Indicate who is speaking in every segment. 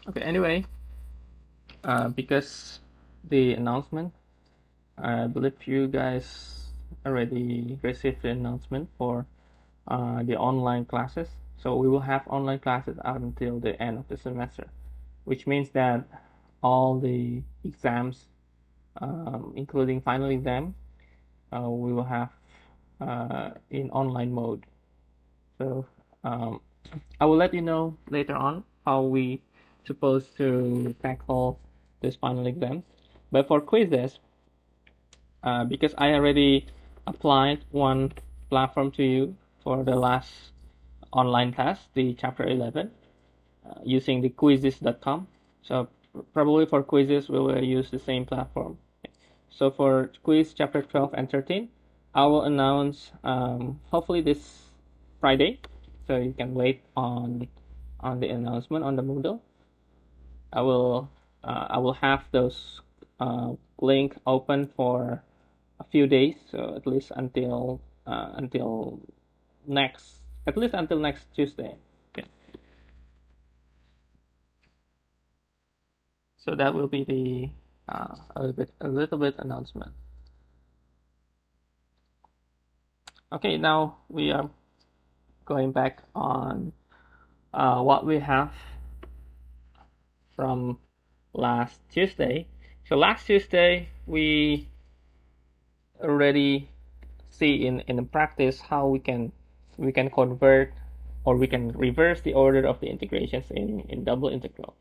Speaker 1: Okay, anyway, because the announcement, I believe you guys already received the announcement for the online classes. So we will have online classes out until the end of the semester, which means that all the exams, including final exam, we will have in online mode. So um, I will let you know later on how we supposed to tackle this final exam. But for quizzes, because I already applied one platform to you for the last online test, the chapter 11, using the quizzes.com. So probably for quizzes, we will use the same platform. So for quiz chapter 12 and 13, I will announce hopefully this Friday. So you can wait on the announcement on the Moodle. I will have those link open for a few days, so at least until next at least until next Tuesday. Okay. So that will be the a little bit announcement. Okay, now we are going back on what we have from last Tuesday. So last Tuesday we already see in practice how we can convert or we can reverse the order of the integrations in double integral.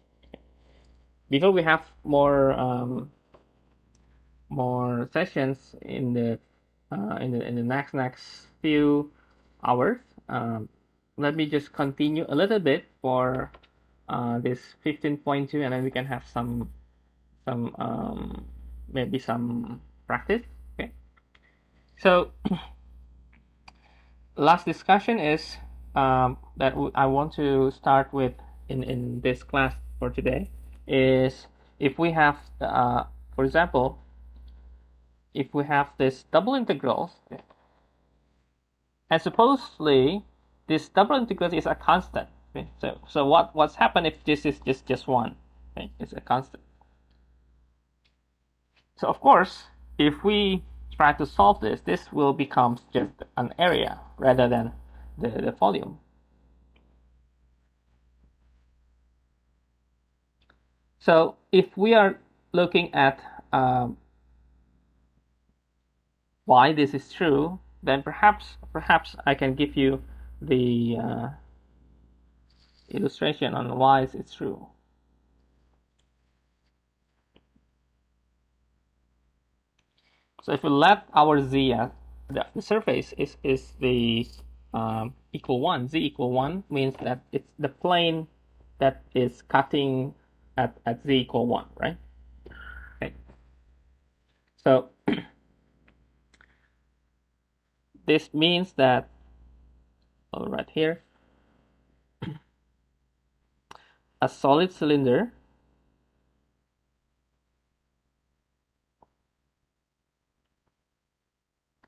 Speaker 1: Before we have more sessions in the next few hours, let me just continue a little bit for this 15.2, and then we can have some maybe some practice. Okay. So last discussion is that I want to start with in this class for today is if we have for example, if we have this double integrals, and supposedly this double integral is a constant. Okay? So what's happened if this is just one? Okay? It's a constant. So of course, if we try to solve this, this will become just an area rather than the volume. So if we are looking at why this is true, then perhaps I can give you the illustration on why it's true. So if we let our z the surface is the equal 1, z equal 1 means that it's the plane that is cutting at z equal 1, right? Okay. So this means that, right here, a solid cylinder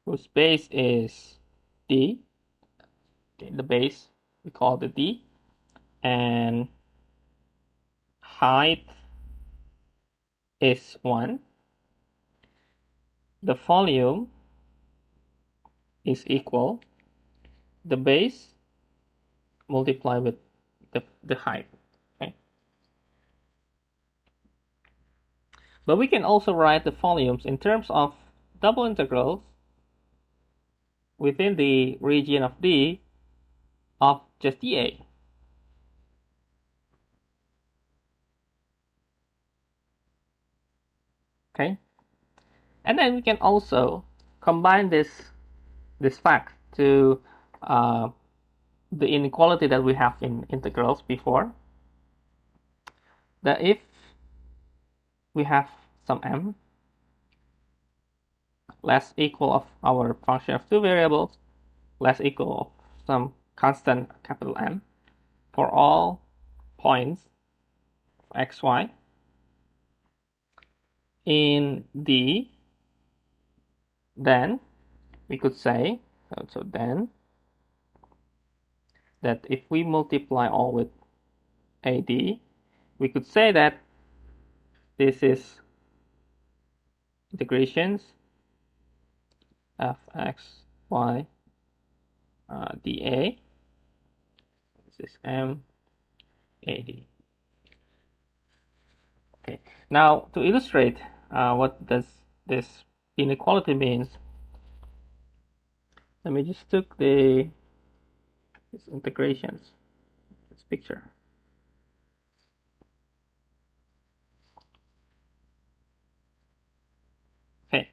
Speaker 1: whose base is d, okay, the base we call the d, and height is 1, the volume is equal the base multiplied with the height. Okay. But we can also write the volumes in terms of double integrals within the region of D of just dA. Okay. And then we can also combine this fact to the inequality that we have in integrals before, that if we have some m less equal of our function of two variables less equal of some constant capital M for all points x, y in D, then we could say, so then, that if we multiply all with AD, we could say that this is integrations fx y dA. This is m ad. Okay. Now to illustrate what does this inequality means, let me just took these integrations, this picture. Okay.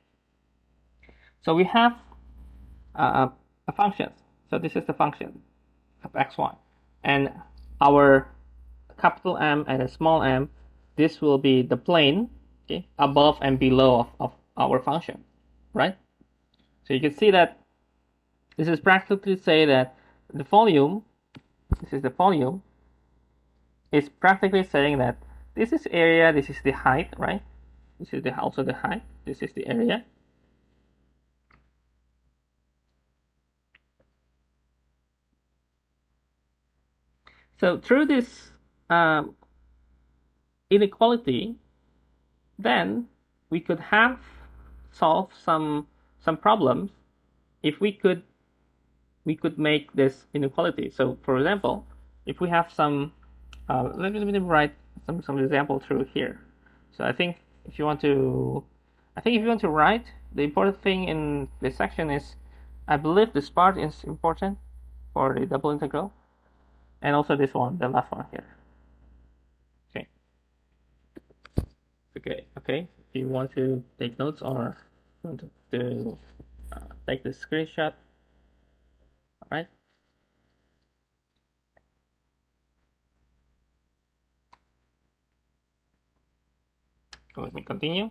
Speaker 1: So we have a function. So this is the function of xy, and our capital M and a small m, this will be the plane, okay, above and below of our function, right? So you can see that this is practically say that the volume, this is the volume, is practically saying that this is area, this is the height, right? This is also the height, this is the area. So through this inequality, then we could have solved some problems if we could make this inequality. So for example, if we have some let me write some example through here. So I think if you want to write, the important thing in this section is, I believe this part is important for the double integral, and also this one, the last one here. Okay. If you want to take notes or want to take the screenshot, all right. So let me continue.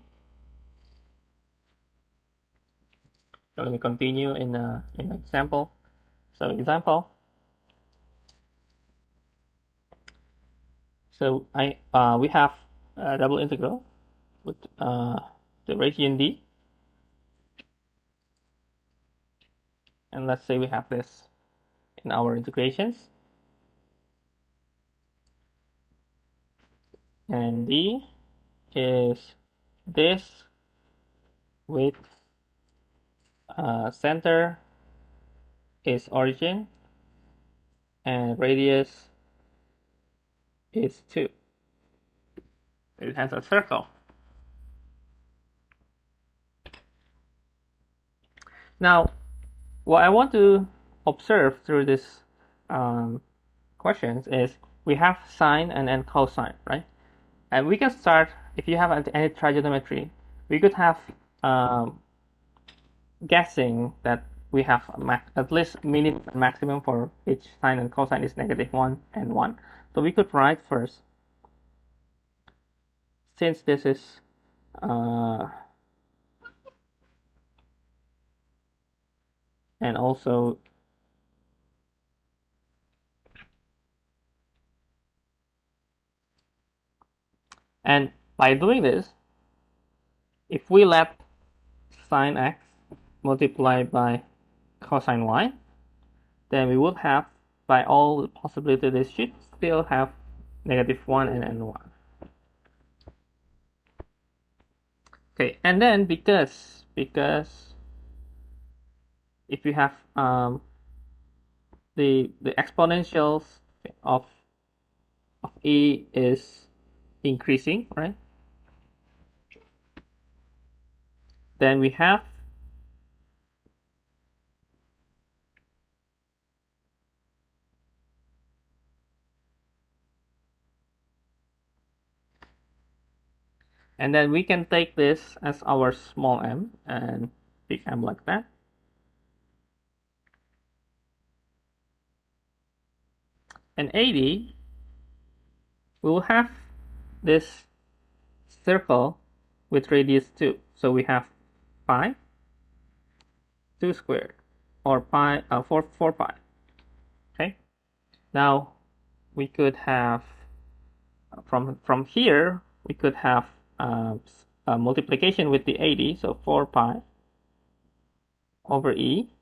Speaker 1: So let me continue in an example. So example. So we have a double integral with the region D, and let's say we have this in our integrations, and D is this with center is origin and radius is 2. It has a circle. Now, what I want to observe through this questions is we have sine and then cosine, right? And we can start, if you have any trigonometry, we could have guessing that we have at least minimum and maximum for each sine and cosine is -1 and 1. So we could write first, since this is and also and by doing this, if we let sine x multiplied by cosine y, then we would have, by all possibility, this should still have -1 and 1. Okay, and then because if you have the exponentials of e is increasing, right? Then we have and then we can take this as our small m and big M like that. And 80, we will have this circle with radius 2. So we have pi 2 squared, or pi 4 pi. Okay. Now we could have from here we could have a multiplication with the 80, so 4 pi over e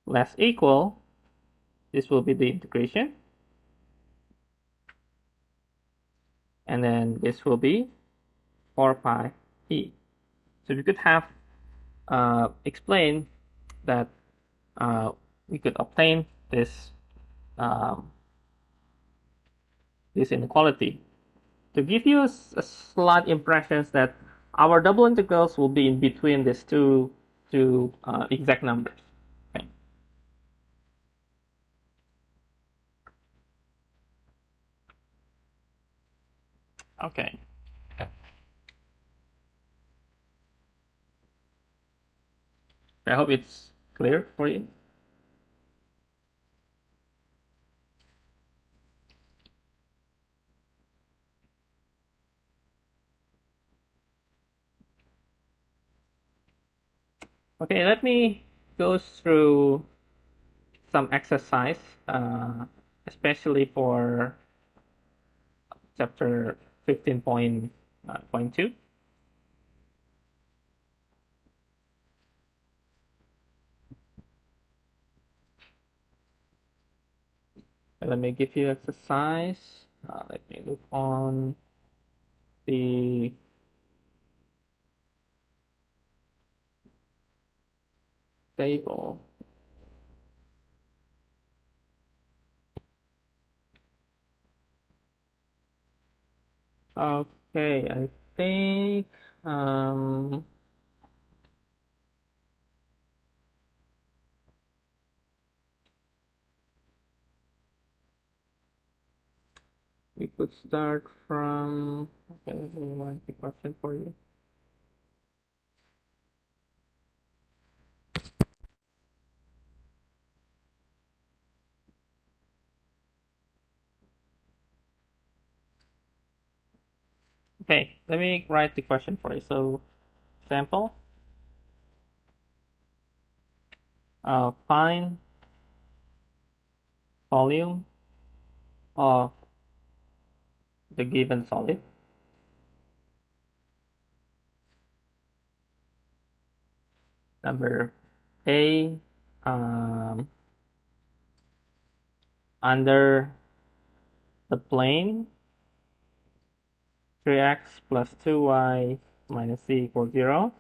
Speaker 1: less equal, this will be the integration, and then this will be 4 pi e. So we could have explained that we could obtain um, this inequality to give you a slight impressions that our double integrals will be in between these two exact numbers. Okay. Okay. I hope it's clear for you. Okay, let me go through some exercise, especially for chapter 15.2. Let me give you exercise. Let me look on the table. Okay, I think we could start from. Okay, let me write the question for you. Okay, let me write the question for you. So, sample, find volume of the given solid. Number A, under the plane 3x plus 2y minus c equals 0,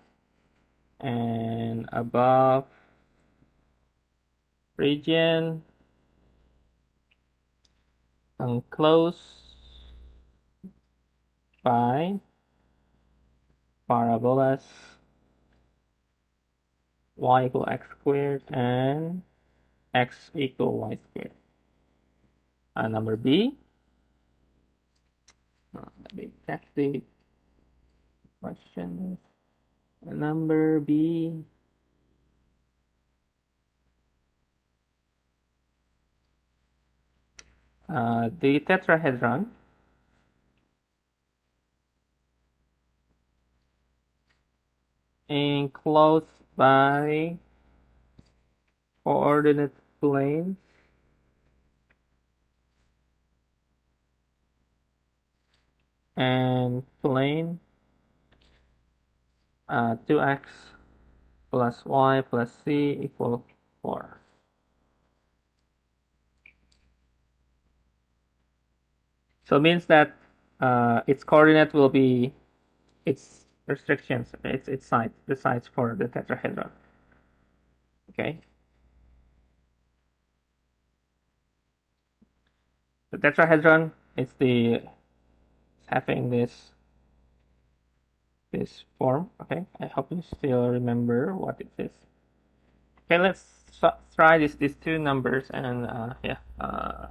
Speaker 1: and above region enclosed by parabolas y equal x squared and x equal y squared. Number B, let me check the question. Number B, the tetrahedron enclosed by coordinate planes and plane 2x plus y plus c equal 4. So it means that its coordinate will be its restrictions, its sides, the sides for the tetrahedron. Okay. The tetrahedron is having this form. Okay. I hope you still remember what it is. Okay, let's try these two numbers, and yeah, I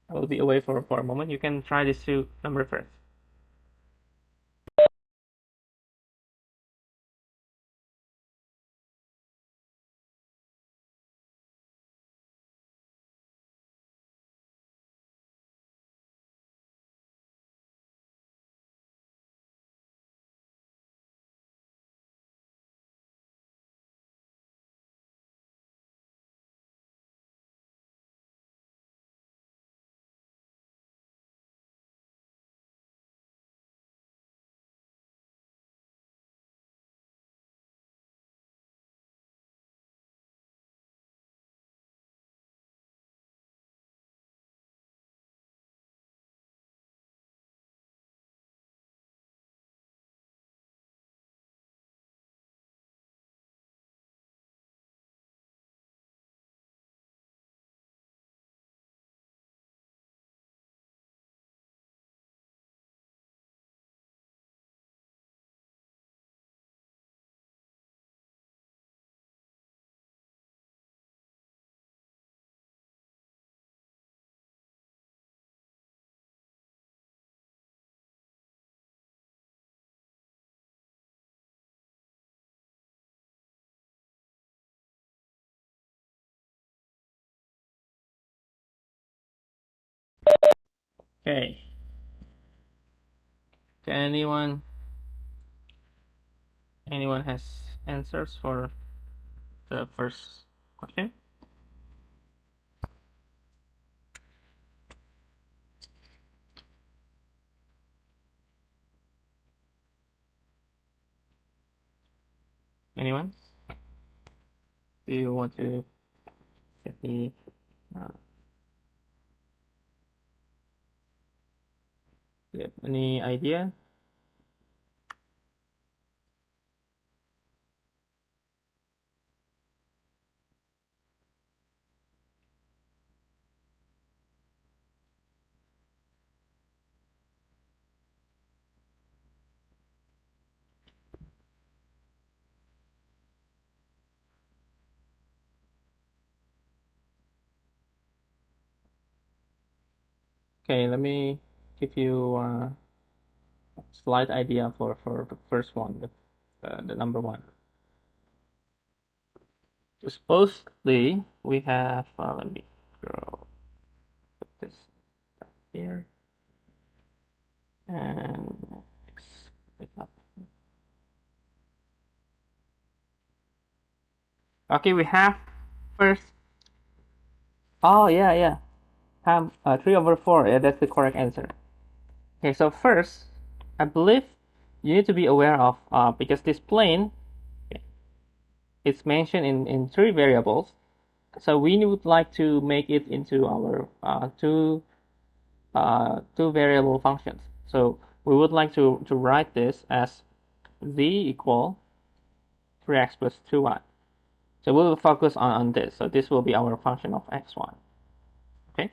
Speaker 1: will be away for a moment. You can try these two numbers first. Okay. Anyone has answers for the first question? Anyone? Do you want to get the uh, do you have any idea? Okay, let me give you a slight idea for the first one, the number one. Supposedly we have let me put this here and it up. Okay, we have first. Oh yeah. Have 3/4. Yeah, that's the correct answer. Okay, so first, I believe you need to be aware of because this plane is mentioned in three variables. So we would like to make it into our two variable functions. So we would like to write this as z equal 3x plus 2y. So we will focus on this. So this will be our function of xy. Okay.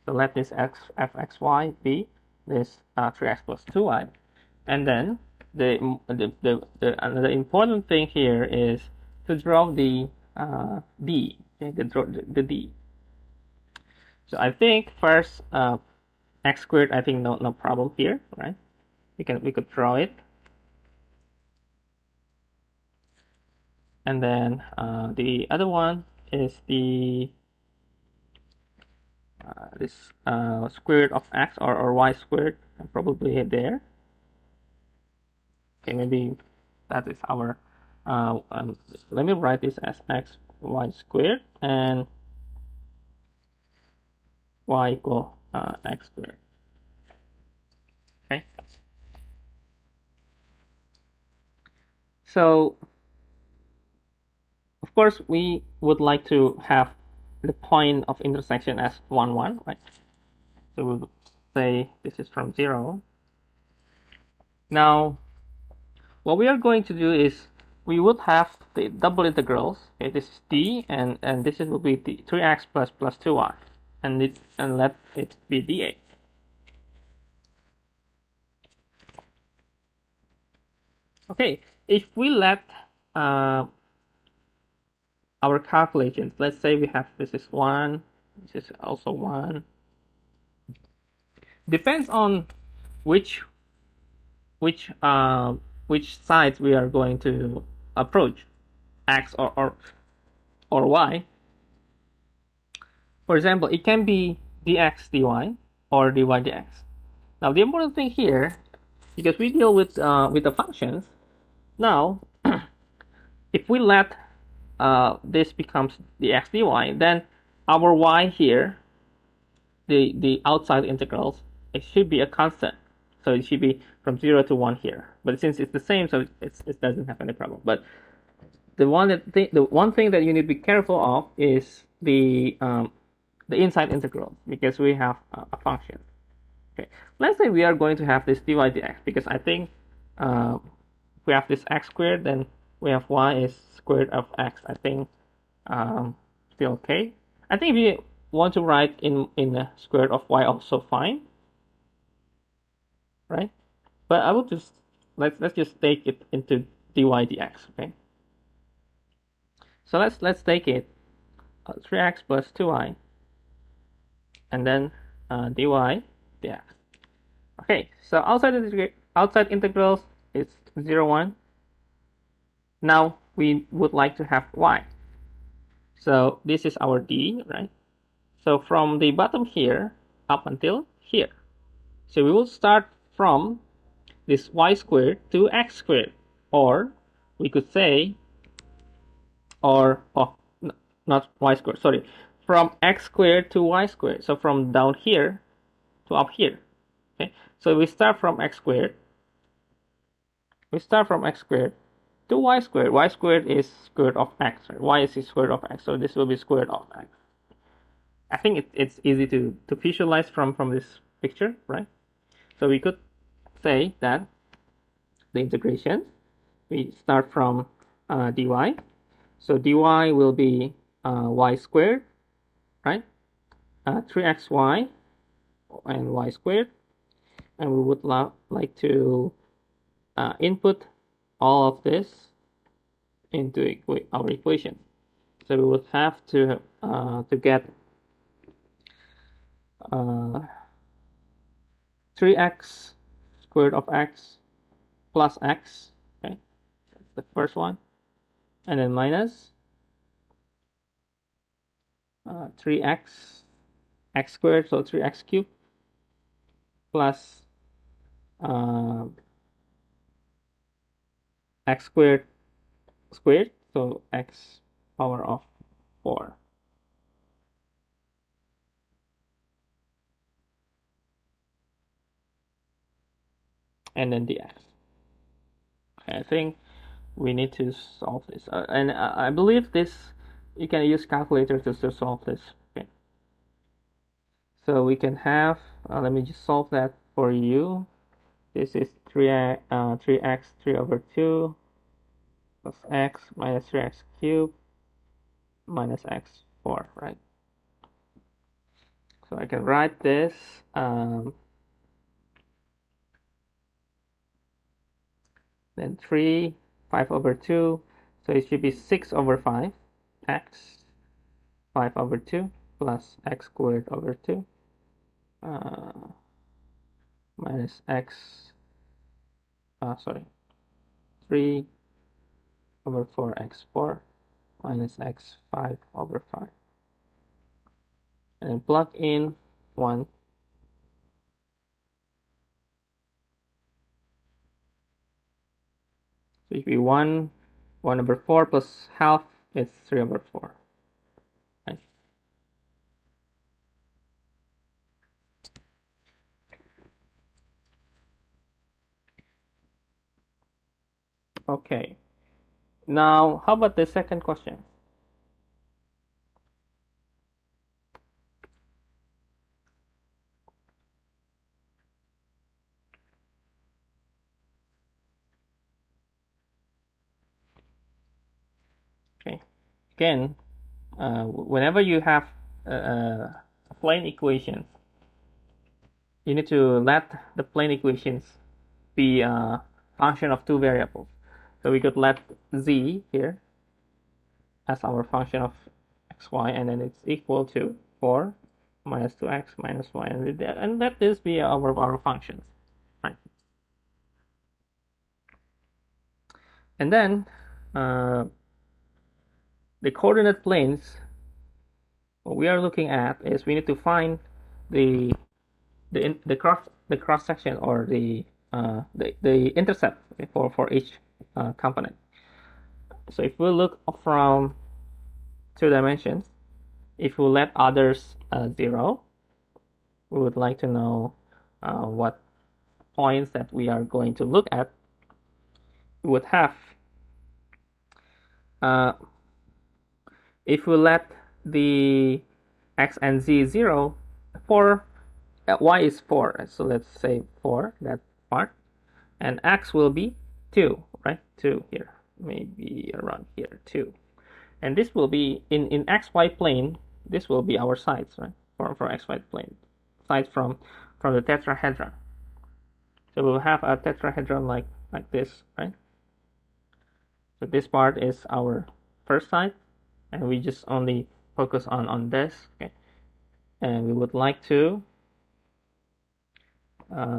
Speaker 1: So let this fxy be this 3x plus 2y. And then the important thing here is to draw the d, okay, the d. So I think first x squared, I think no problem here, right? We could draw it, and then the other one is the this square root of x or y squared, probably there. Okay, maybe that is our let me write this as x y squared and y equal x squared. Okay, so of course we would like to have the point of intersection as 1 1, right? So we'll say this is from 0. Now what we are going to do is we would have the double integrals. Okay, this is d and this will be the 3x plus 2y, and let it be dA. Okay, if we let our calculations, let's say we have this is 1, this is also 1. Depends on which sides we are going to approach, x or y. For example, it can be dx dy or dy dx. Now the important thing here, because we deal with the functions, now if we let this becomes dx dy, then our y here, the outside integrals, it should be a constant. So it should be from 0 to 1 here. But since it's the same, so it doesn't have any problem. But the one thing that you need to be careful of is the inside integral, because we have a function. Okay, let's say we are going to have this dy dx, because I think if we have this x squared, then we have y is square root of x. I think still okay. I think if you want to write in the square root of y, also fine, right? But I will just let's just take it into dy dx. Okay. So let's take it 3x plus 2y, and then dy dx. Okay, so outside integrals is 0 1. Now we would like to have y. So this is our d, right? So from the bottom here up until here, So we will start from this y squared to x squared, or we could say, not y squared, sorry, from x squared to y squared. So from down here to up here. Okay, so we start from x squared. We start from x squared to y squared. Y squared is square root of x. Right? Y is the square root of x. So this will be square root of x. I think it's easy to visualize from this picture, right? So we could say that the integration, we start from dy. So dy will be y squared, right? 3xy and y squared. And we would like to input all of this into our equation. So we would have to get 3x squared of x plus x. Okay, that's the first one, and then minus 3x x squared, so 3x cubed plus x squared squared, so x power of 4. And then dx. Okay, I think we need to solve this, and I believe this you can use calculator to solve this. Okay, so we can have let me just solve that for you. This is 3x 3 over 2 plus x minus 3x cubed minus x 4, right? So I can write this then 3 5 over 2, so it should be 6 over 5 x 5 over 2 plus x squared over 2 minus x 3 over 4x4 minus x 5 over 5, and then plug in 1. So it should be 1 over 4 plus half is 3 over 4. Right? Okay. Now, how about the second question? Okay. Again, whenever you have plane equations, you need to let the plane equations be a function of two variables. So we could let z here as our function of xy, and then it's equal to 4 minus 2x minus y, and let this be our functions, right? And then the coordinate planes, what we are looking at is we need to find the cross section, or the intercept for each component. So if we look from 2 dimensions, if we let others 0, we would like to know what points that we are going to look at. We would have, if we let the x and z 0, 4, y is 4, so let's say 4, that part, and x will be 2, right? 2 here, maybe around here, 2. And this will be in xy plane, this will be our sides, right? For xy plane, sides from the tetrahedron. So we'll have a tetrahedron like this, right? So this part is our first side, and we just only focus on this, okay? And we would like to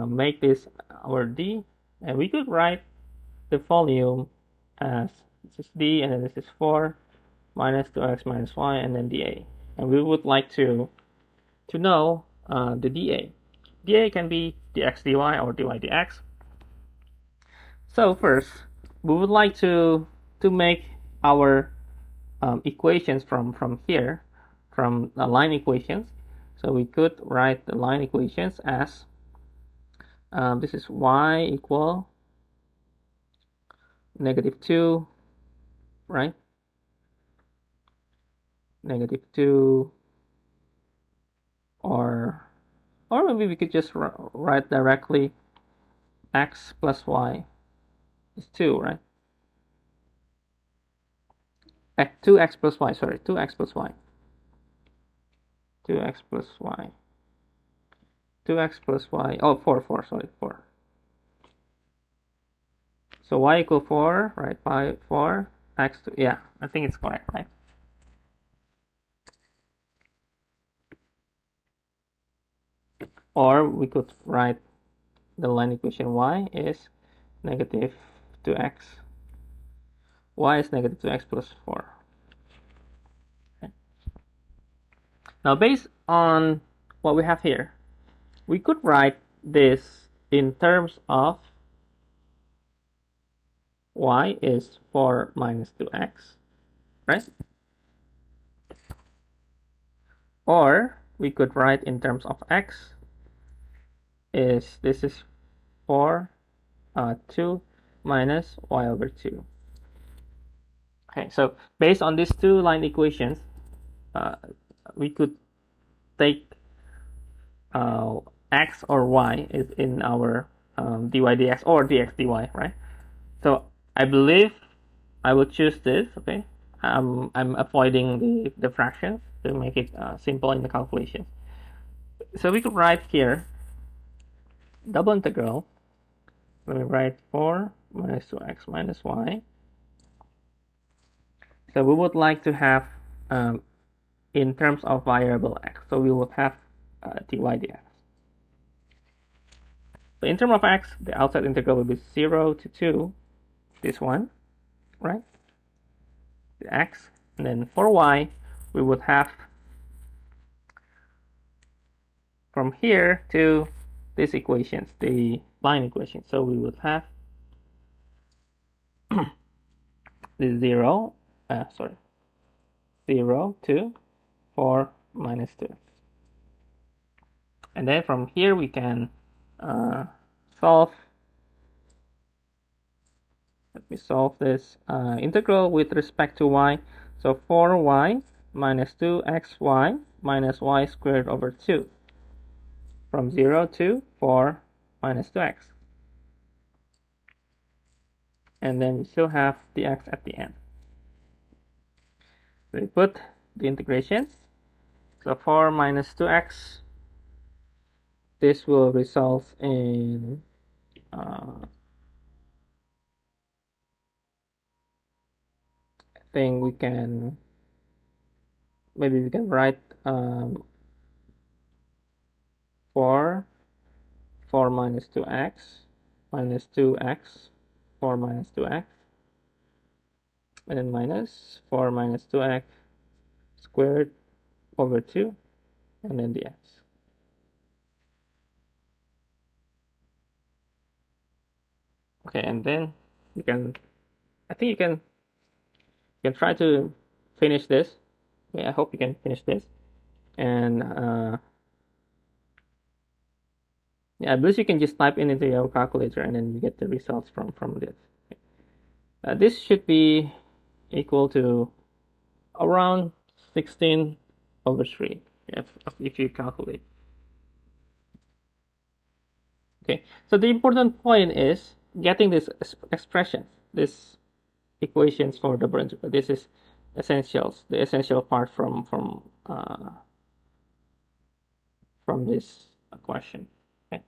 Speaker 1: make this our D, and we could write the volume as this is D, and then this is 4 minus 2x minus y, and then dA. And we would like to know the dA. dA can be dx dy or dy dx. So first, we would like to make our equations from here, from the line equations. So we could write the line equations as this is y equal -2, right? -2, or maybe we could just write directly x plus y is 2, right? 2x plus y, sorry, 2x plus y. 2x plus y. 2x plus y, oh, 4, sorry, 4. So y equal 4, right? 4, x, 2, yeah, I think it's correct, right? Or we could write the line equation y is -2x. Y is -2x plus 4. Okay. Now, based on what we have here, we could write this in terms of y is 4 minus 2x, right? Or we could write in terms of x is this is 4 2 minus y over 2. Okay, so based on these two line equations, we could take x or y is in our dy dx or dx dy, right? So I believe I will choose this. Okay, I'm avoiding the fractions to make it simple in the calculation. So we could write here double integral. Let me write 4 minus 2x minus y. So we would like to have in terms of variable x. So we would have dy dx. So in terms of x, the outside integral will be 0 to 2, this one, right? The x. And then for y, we would have from here to these equations, the line equation. So we would have the 0 to 4 minus 2. And then from here we can solve. Let me solve this integral with respect to y. So 4y minus 2xy minus y squared over 2 from 0 to 4 minus 2x. And then we still have the x at the end. So we put the integrations. So 4 minus 2x, this will result in I think we can write 4 minus 2x minus 2x 4 minus 2x and then minus 4 minus 2x squared over 2 and then the x. Okay, and then you can, I think you can try to finish this. Okay, I hope you can finish this. And yeah, I believe you can just type in into your calculator and then you get the results from this. This should be equal to around 16 over 3 if you calculate. Okay, so the important point is getting this expression, this equations for the branch. This is essentials, the essential part from this question. Okay.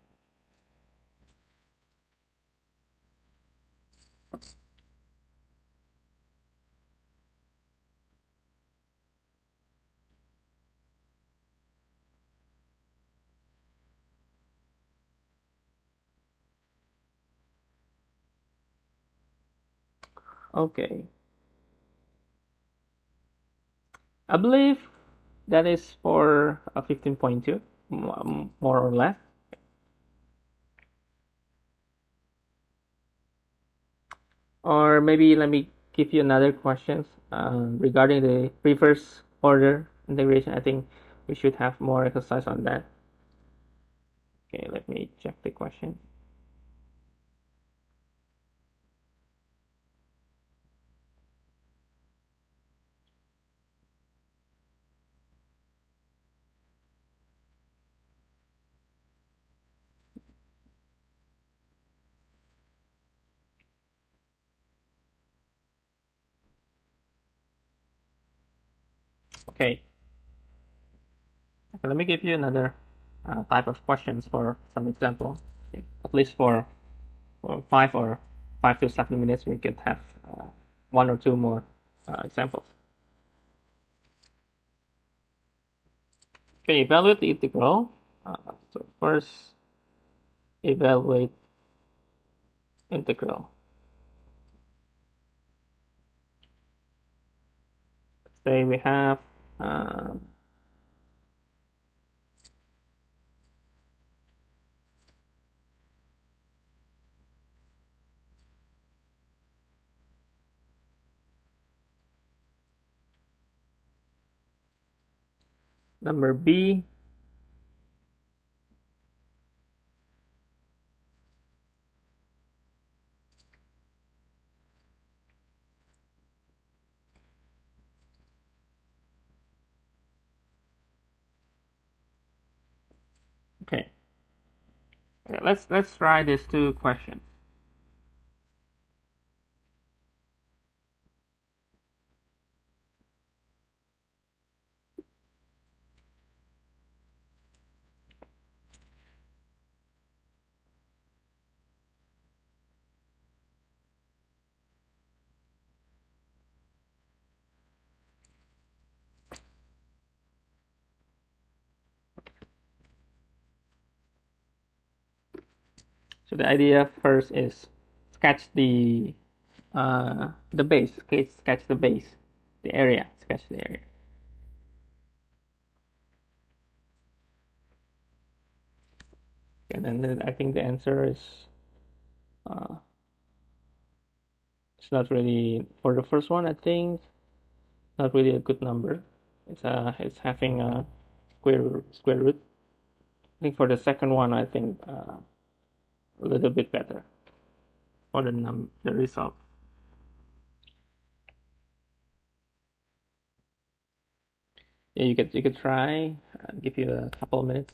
Speaker 1: Okay. I believe that is for 15.2, more or less. Or maybe let me give you another question regarding the reverse order integration. I think we should have more exercise on that. Okay, let me check the question. Okay, let me give you another type of questions for some example. Okay. At least for 5 to 7 minutes, we could have one or two more examples. Okay, evaluate the integral. So first, evaluate integral. Say we have number b. Okay, let's try these two questions. So the idea first is sketch the base. Okay, sketch the base, the area. Sketch the area. And then I think the answer is uh, it's not really for the first one. I think not really a good number. It's having a square root. I think for the second one, I think a little bit better for the result. Yeah, you could try. Give you a couple of minutes.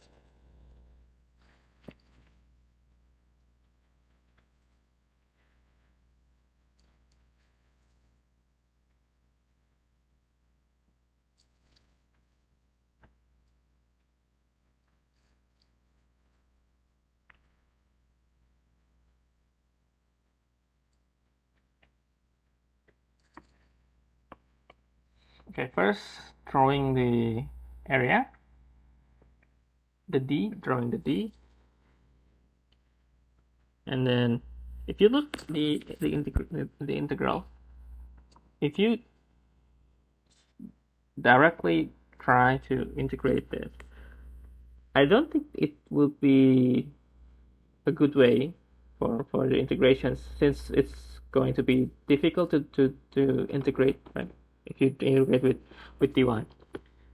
Speaker 1: Okay, first drawing the area, drawing the D, and then if you look the integral, if you directly try to integrate this, I don't think it will be a good way for the integrations, since it's going to be difficult to integrate, right? If you integrate with dy.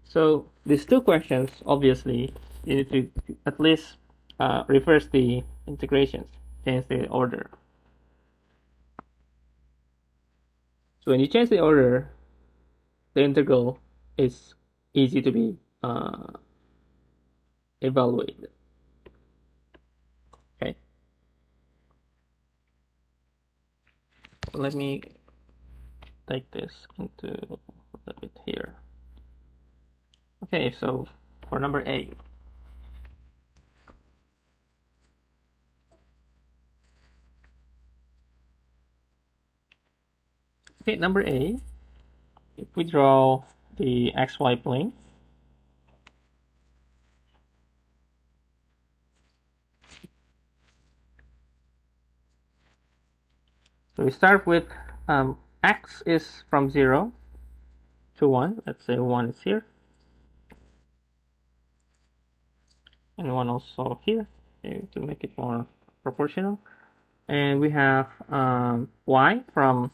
Speaker 1: So these two questions, obviously, you need to at least reverse the integrations, change the order. So when you change the order, the integral is easy to be evaluated. Okay. Let me take this into a bit here. Okay, so for number A. Okay, number A, if we draw the xy plane, so we start with x is from 0 to 1. Let's say 1 is here, and 1 also here, okay, to make it more proportional. And we have y from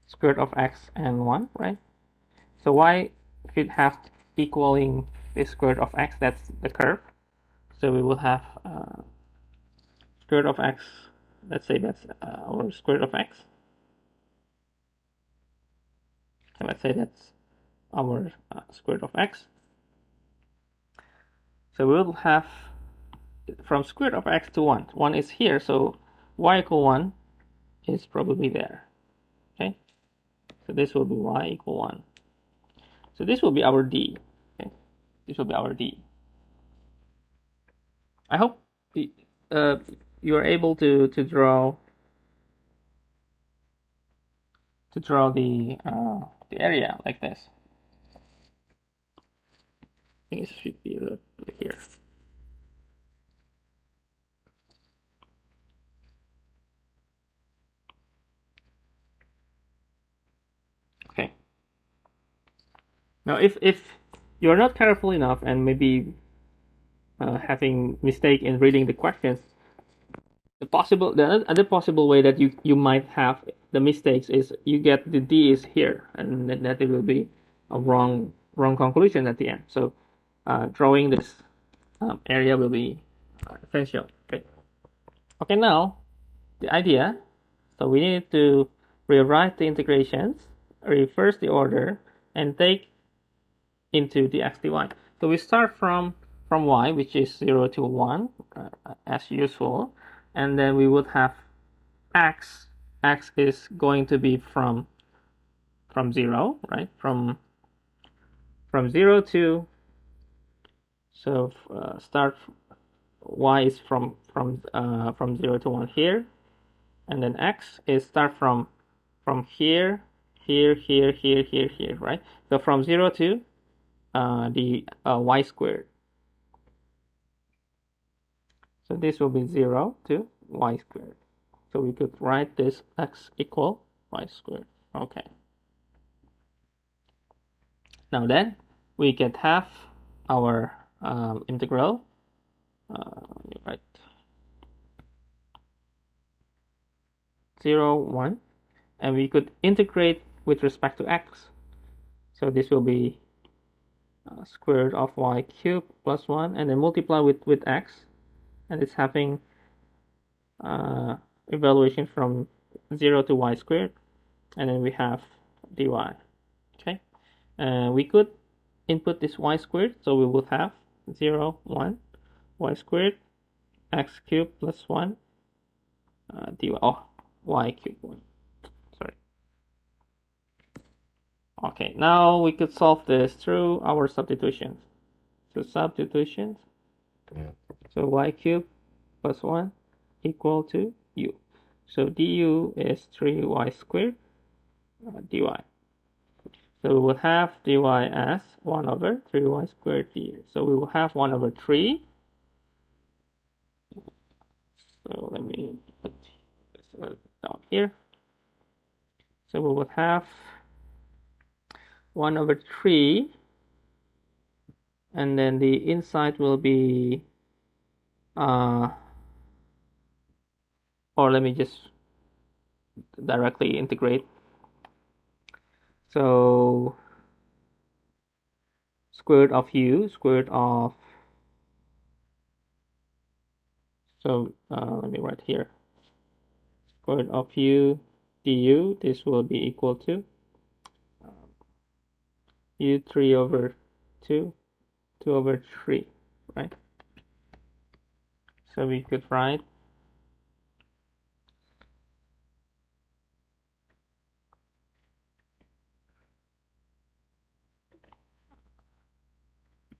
Speaker 1: square root of x and 1, right? So y should have equaling the square root of x, that's the curve. So we will have square root of x, let's say that's our square root of x. So let's say that's our square root of x. So we will have from square root of x to 1. 1 is here, so y equal 1 is probably there. Okay, so this will be y equal 1. So this will be our d. Okay, this will be our d. I hope you are able to draw the area like this. I think it should be here. Okay. Now, if you're not careful enough and maybe having mistake in reading the questions, the other possible way that you might have the mistakes is you get the d is here, and that it will be a wrong conclusion at the end. So drawing this area will be essential. Okay. Okay. Now the idea. So we need to rewrite the integrations, reverse the order, and take into the x dy. So we start from y, which is 0 to 1, as usual, and then we would have x. X is going to be from 0, right? From 0 to, so start, y is from 0 to 1 here, and then x is start from here, here, right? So from 0 to the y squared. So this will be 0 to y squared. So we could write this x equal y squared. Okay. Now then, we can have our integral. Right. 0, 1. And we could integrate with respect to x. So this will be square root of y cubed plus 1. And then multiply with x. And it's having evaluation from 0 to y squared, and then we have dy. Okay, we could input this y squared, so we will have 0, 1, y squared, x cubed plus 1 dy. Oh, y cubed 1. Sorry. Okay, now we could solve this through our substitutions. So substitutions. Yeah. So y cubed plus 1 equal to u. So du is 3y squared dy. So we will have dy as 1 over 3y squared here. So we will have 1 over 3. So let me put this down here. So we will have 1 over 3. And then the inside will be, or let me just directly integrate. So square root of u, square root of, so let me write here, square root of u du, this will be equal to u3 over 2, 2 over 3, right? So we could write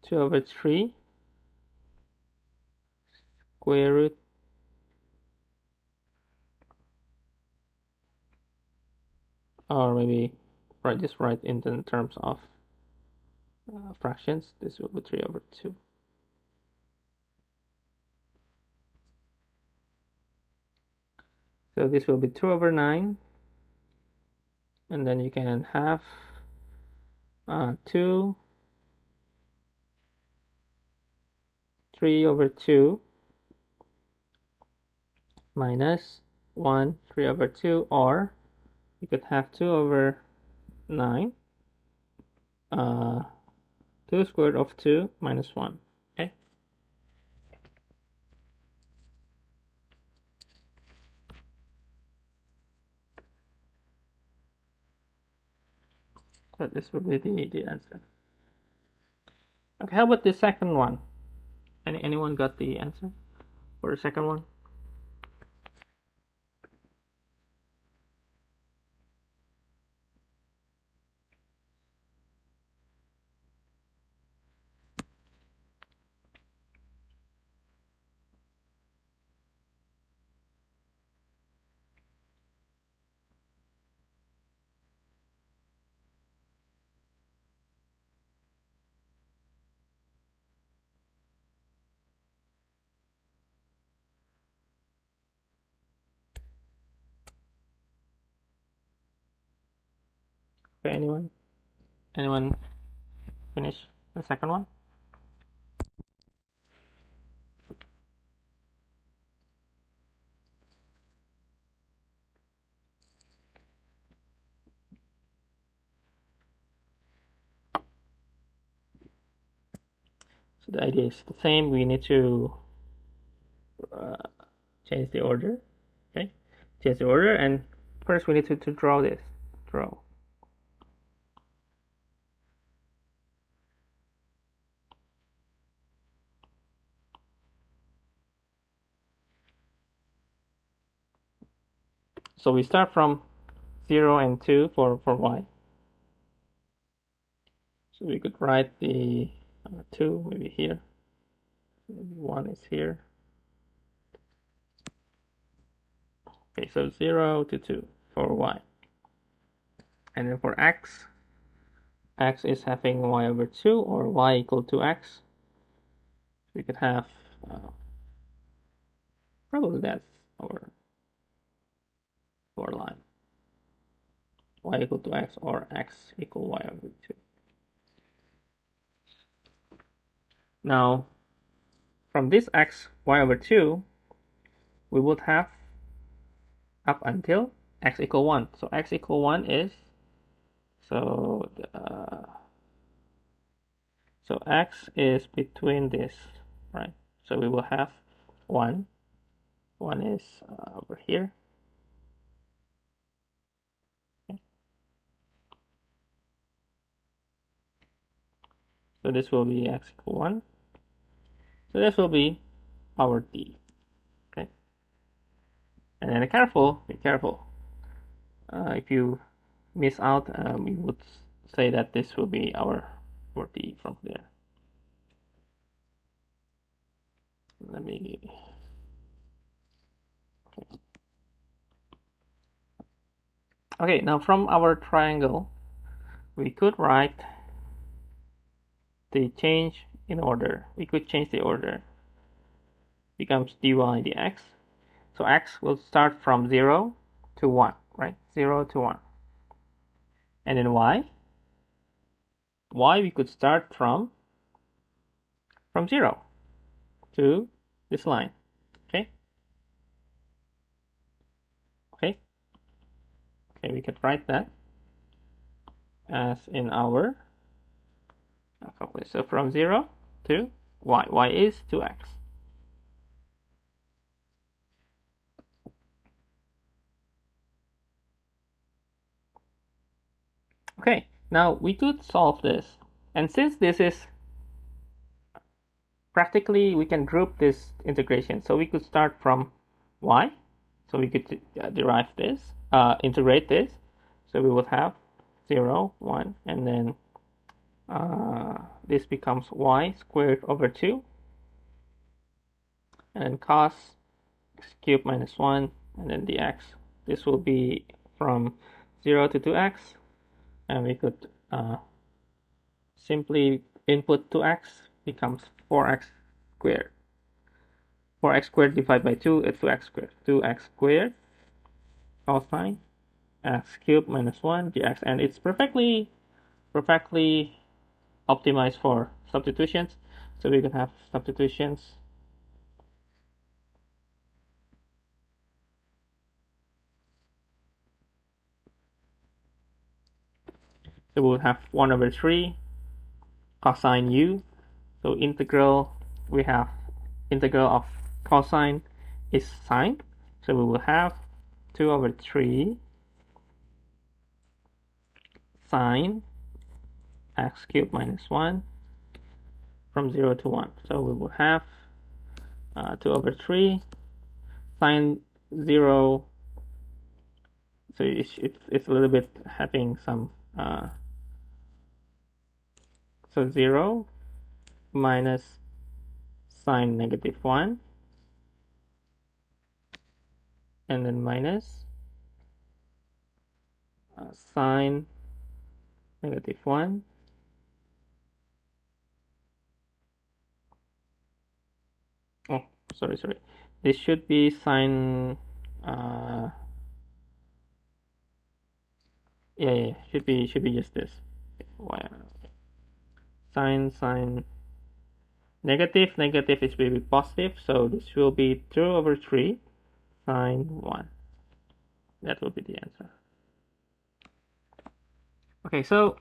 Speaker 1: 2 over 3 square root or maybe just write in terms of fractions. This will be 3 over 2. So this will be 2 over 9. And then you can have 2, 3 over 2 minus 1 3 over 2, or you could have 2 over 9 2 squared of 2 minus 1. Okay, so this would be the answer. Okay, how about the second one? Anyone got the answer for the second one? Okay, anyone finish the second one? So the idea is the same. We need to change the order. Okay, change the order, and first we need to draw this. Draw. So we start from 0 and 2 for y. So we could write the 2 maybe here. Maybe 1 is here. Okay, so 0 to 2 for y. And then for x is having y over 2 or y equal to x. We could have probably that's our line. Y equal to x or x equal y over 2. Now, from this x, y over 2, we would have up until x equal 1. So x equal 1 is, so x is between this, right? So we will have 1. 1 is over here. Okay. So this will be x equal 1. So this will be our d. Okay. And then be careful. If you miss out, we would say that this will be our d from there. Let me. Okay, now from our triangle, we could write the change in order. We could change the order. Becomes dy dx. So x will start from 0 to 1, right? 0 to 1. And then y we could start from 0 to this line. Okay? Okay, we could write that as in our calculation. So from 0 to y is 2x. Okay, now we could solve this. And since this is practically, we can group this integration. So we could start from y. So we could derive this, integrate this. So we would have 0, 1, and then this becomes y squared over 2. And then cos x cubed minus 1, and then dx. This will be from 0 to 2x. And we could simply input 2x becomes 4x squared. 4x squared divided by 2 is 2x squared. 2x squared cos sign x cubed minus 1 dx. And it's perfectly optimized for substitutions. So we can have substitutions. So we'll have 1 over 3 cosine u. So integral, we have integral of cosine is sine. So we will have 2 over 3 sine x cubed minus 1 from 0 to 1. So we will have 2 over 3 sine 0. So it's a little bit having some, so 0 minus sine negative 1, and then minus sine negative 1. Oh, sorry. This should be sine, yeah, should be just this. Sine negative is will be positive, so this will be 2 over 3 sine 1. That will be the answer. Okay, so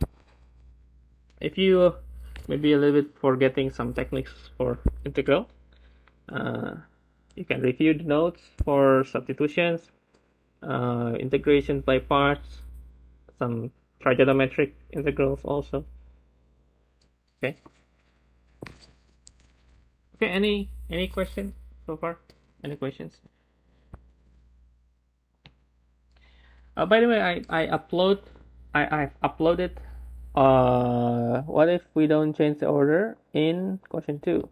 Speaker 1: if you maybe a little bit forgetting some techniques for integral, you can review the notes for substitutions, integrations by parts, some trigonometric integrals also. Okay. Okay. Any questions so far? Any questions? By the way, I've uploaded. What if we don't change the order in question 2?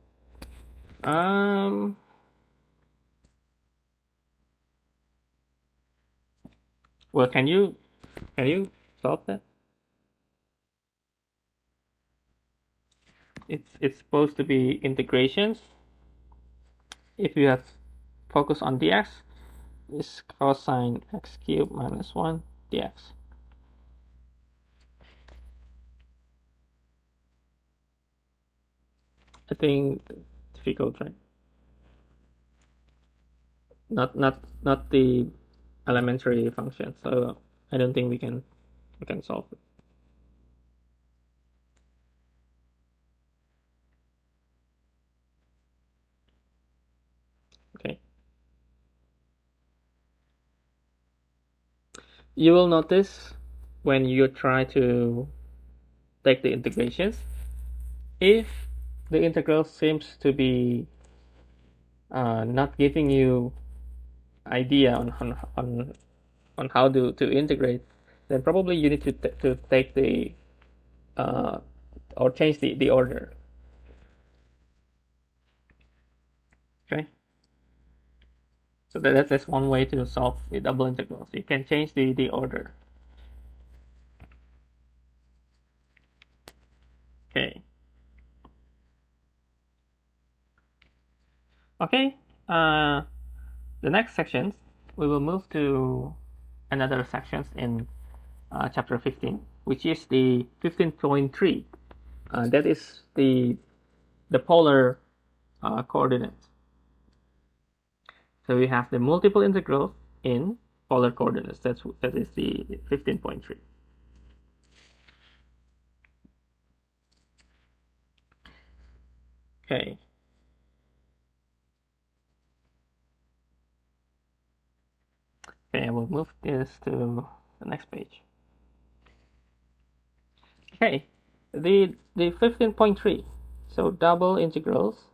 Speaker 1: Well, can you solve that? It's supposed to be integrations. If you have focus on dx, is cosine x cubed minus 1 dx. I think difficult, right? Not the elementary function. So I don't think we can solve it. Okay. You will notice when you try to take the integrations, if the integral seems to be not giving you idea on how to integrate, then probably you need to take the or change the order. Okay. So that's one way to solve the double integrals. You can change the order. Okay. Okay. The next sections, we will move to another sections in chapter 15, which is the 15.3. That is the polar coordinates. So we have the multiple integrals in polar coordinates. That is the 15.3. Okay. Okay, I will move this to the next page. Okay, the 15.3. So double integrals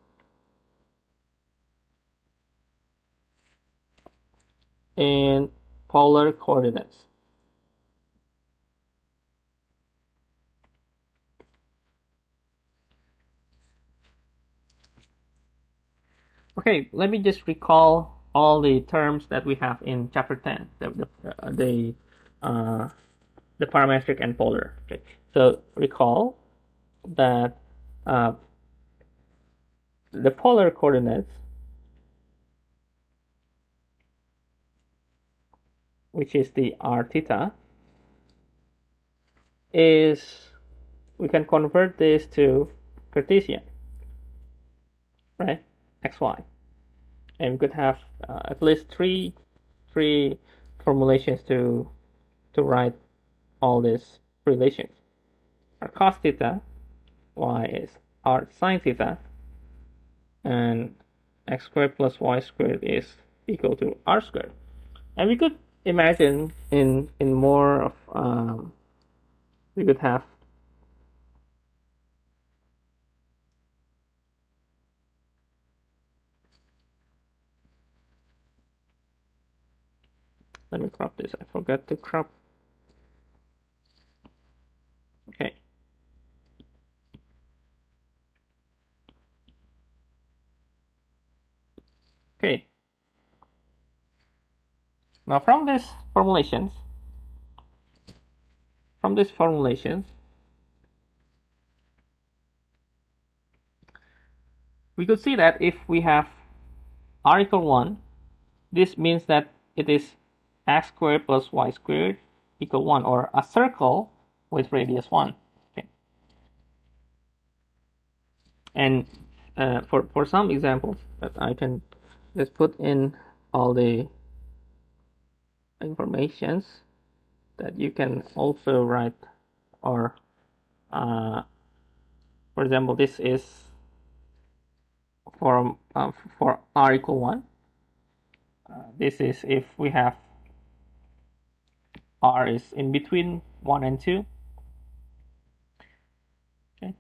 Speaker 1: in polar coordinates. Okay, let me just recall all the terms that we have in chapter 10, the parametric and polar. Okay, so recall that the polar coordinates, which is the r theta, is, we can convert this to Cartesian, right? XY, and we could have at least three formulations to write all these relations. r cos theta, y is r sine theta, and x squared plus y squared is equal to r squared. And we could imagine in more of we could have let me crop this. I forgot to crop. Okay. Okay. Now from these formulations, we could see that if we have r equal 1, this means that it is x squared plus y squared equal 1, or a circle with radius 1. Okay. And for some examples that I can just put in all the informations that you can also write, or for example, this is for r equal 1. This is if we have r is in between 1 and 2. Okay.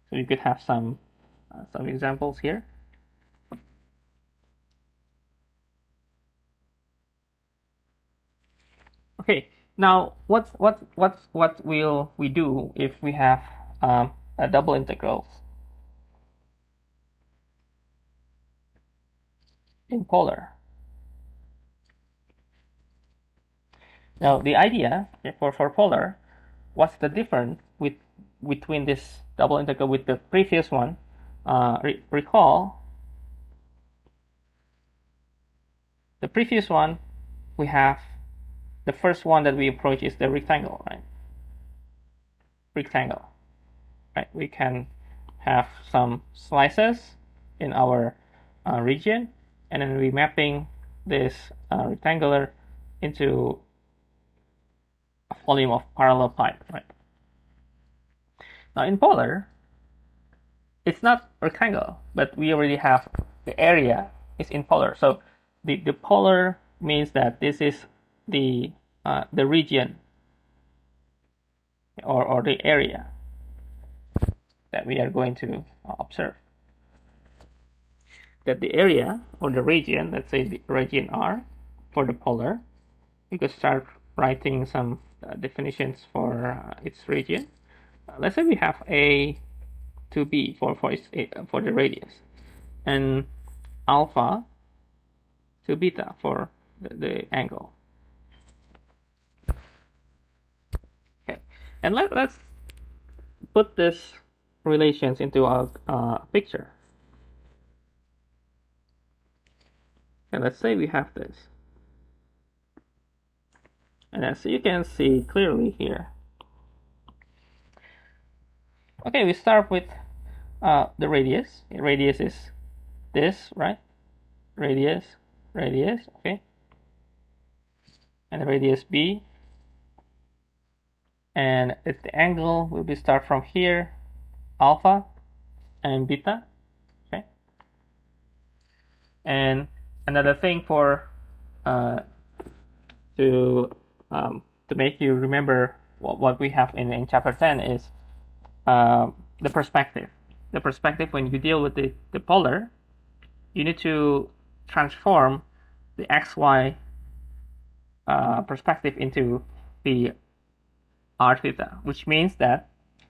Speaker 1: So you could have some examples here. Okay. Now, what will we do if we have a double integrals in polar? Now, the idea for polar, what's the difference between this double integral with the previous one? Recall the previous one, we have the first one that we approach is the rectangle, right? Rectangle, right? We can have some slices in our region, and then we mapping this rectangular into a volume of parallel pipe, right? Now in polar, it's not rectangle, but we already have the area is in polar. So the polar means that this is the region or the area that we are going to observe. That the area or the region, let's say the region R for the polar, we could start writing some definitions for its region. Let's say we have A to B for the radius, and alpha to beta for the angle. Okay, and let's put this relations into a picture. And let's say we have this, and as you can see clearly here. Okay, we start with the radius. The radius is this, right? Radius, okay. And the radius B. And if the angle will be start from here, alpha and beta, okay. And another thing for to make you remember what we have in chapter 10 is the perspective. The perspective, when you deal with the polar, you need to transform the xy perspective into the r theta, which means that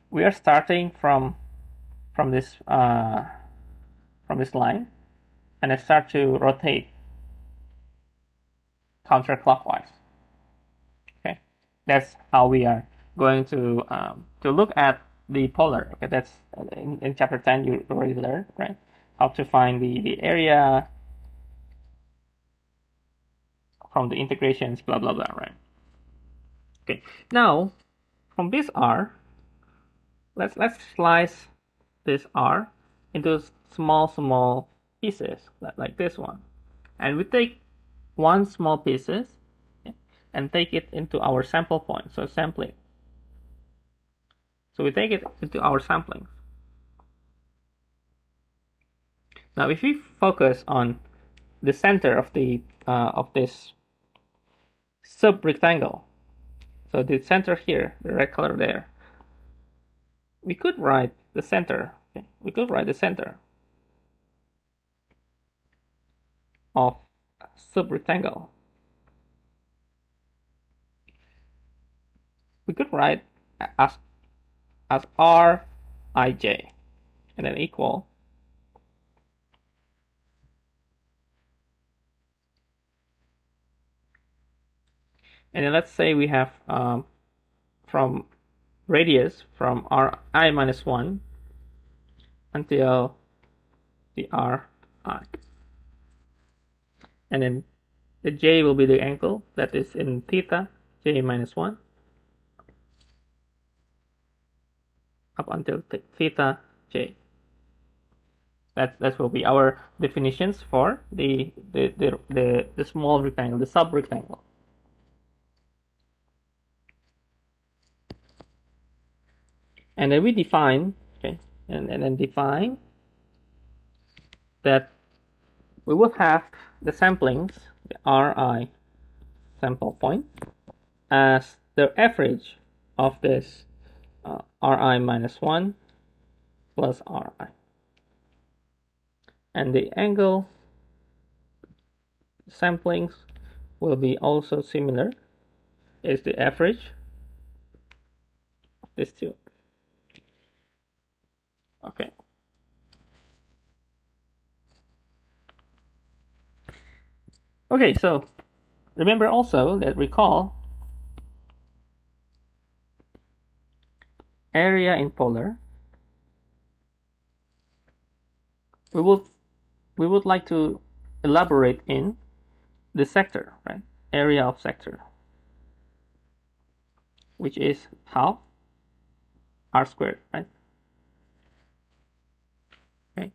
Speaker 1: we are starting from this line, and I start to rotate counterclockwise. Okay, that's how we are going to look at the polar. Okay, that's in chapter 10 you already learned, right? How to find the area from the integrations, blah blah blah, right? Okay, now from this r, let's slice this r into small pieces like this one, and we take one small pieces and take it into our sample point. So sampling. So we take it into our samplings. Now, if we focus on the center of the of this sub-rectangle, so the center here, the red color there, we could write the center. Okay? We could write the center of sub-rectangle. We could write as Rij, and then equal. And then let's say we have from radius from Ri minus 1 until the Ri. And then the j will be the angle that is in theta, j minus 1, up until theta j. That will be our definitions for the small rectangle, the sub-rectangle. And then we define, okay, and then define that we will have the samplings, the Ri sample point, as the average of this Ri minus 1 plus Ri. And the angle samplings will be also similar, is the average of these two. Okay. Okay, so remember also that recall area in polar. We would like to elaborate in the sector, right? Area of sector, which is half r squared, right? Okay.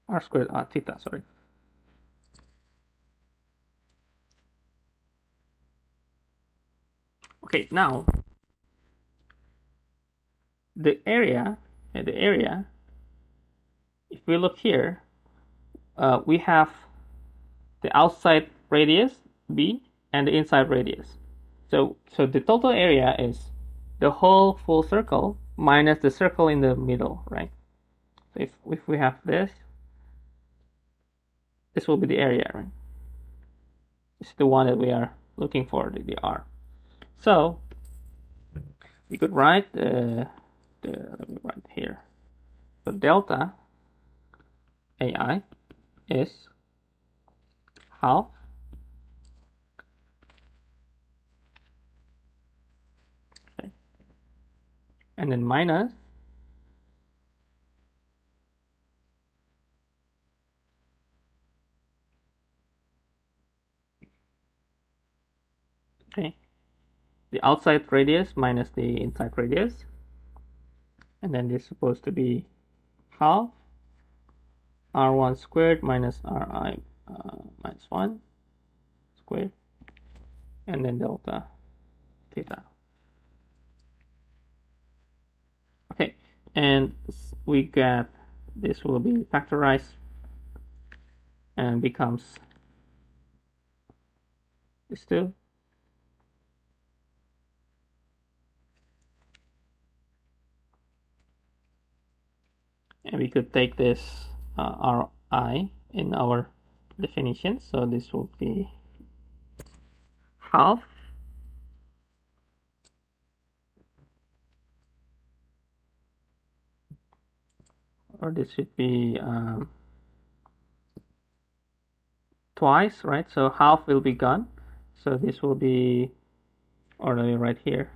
Speaker 1: R squared theta, sorry. Okay, now the area, if we look here, we have the outside radius b and the inside radius. So the total area is the whole full circle minus the circle in the middle, right? So if we have this will be the area, right? It's the one that we are looking for, the R. So we could write let me write here. So delta AI is half and then minus the outside radius minus the inside radius, and then this is supposed to be half r1 squared minus ri minus 1 squared, and then delta theta. Okay, and we get this will be factorized and becomes this 2 and we could take this Ri in our definition, so this will be half or this should be twice, right? So half will be gone, so this will be orderly right here.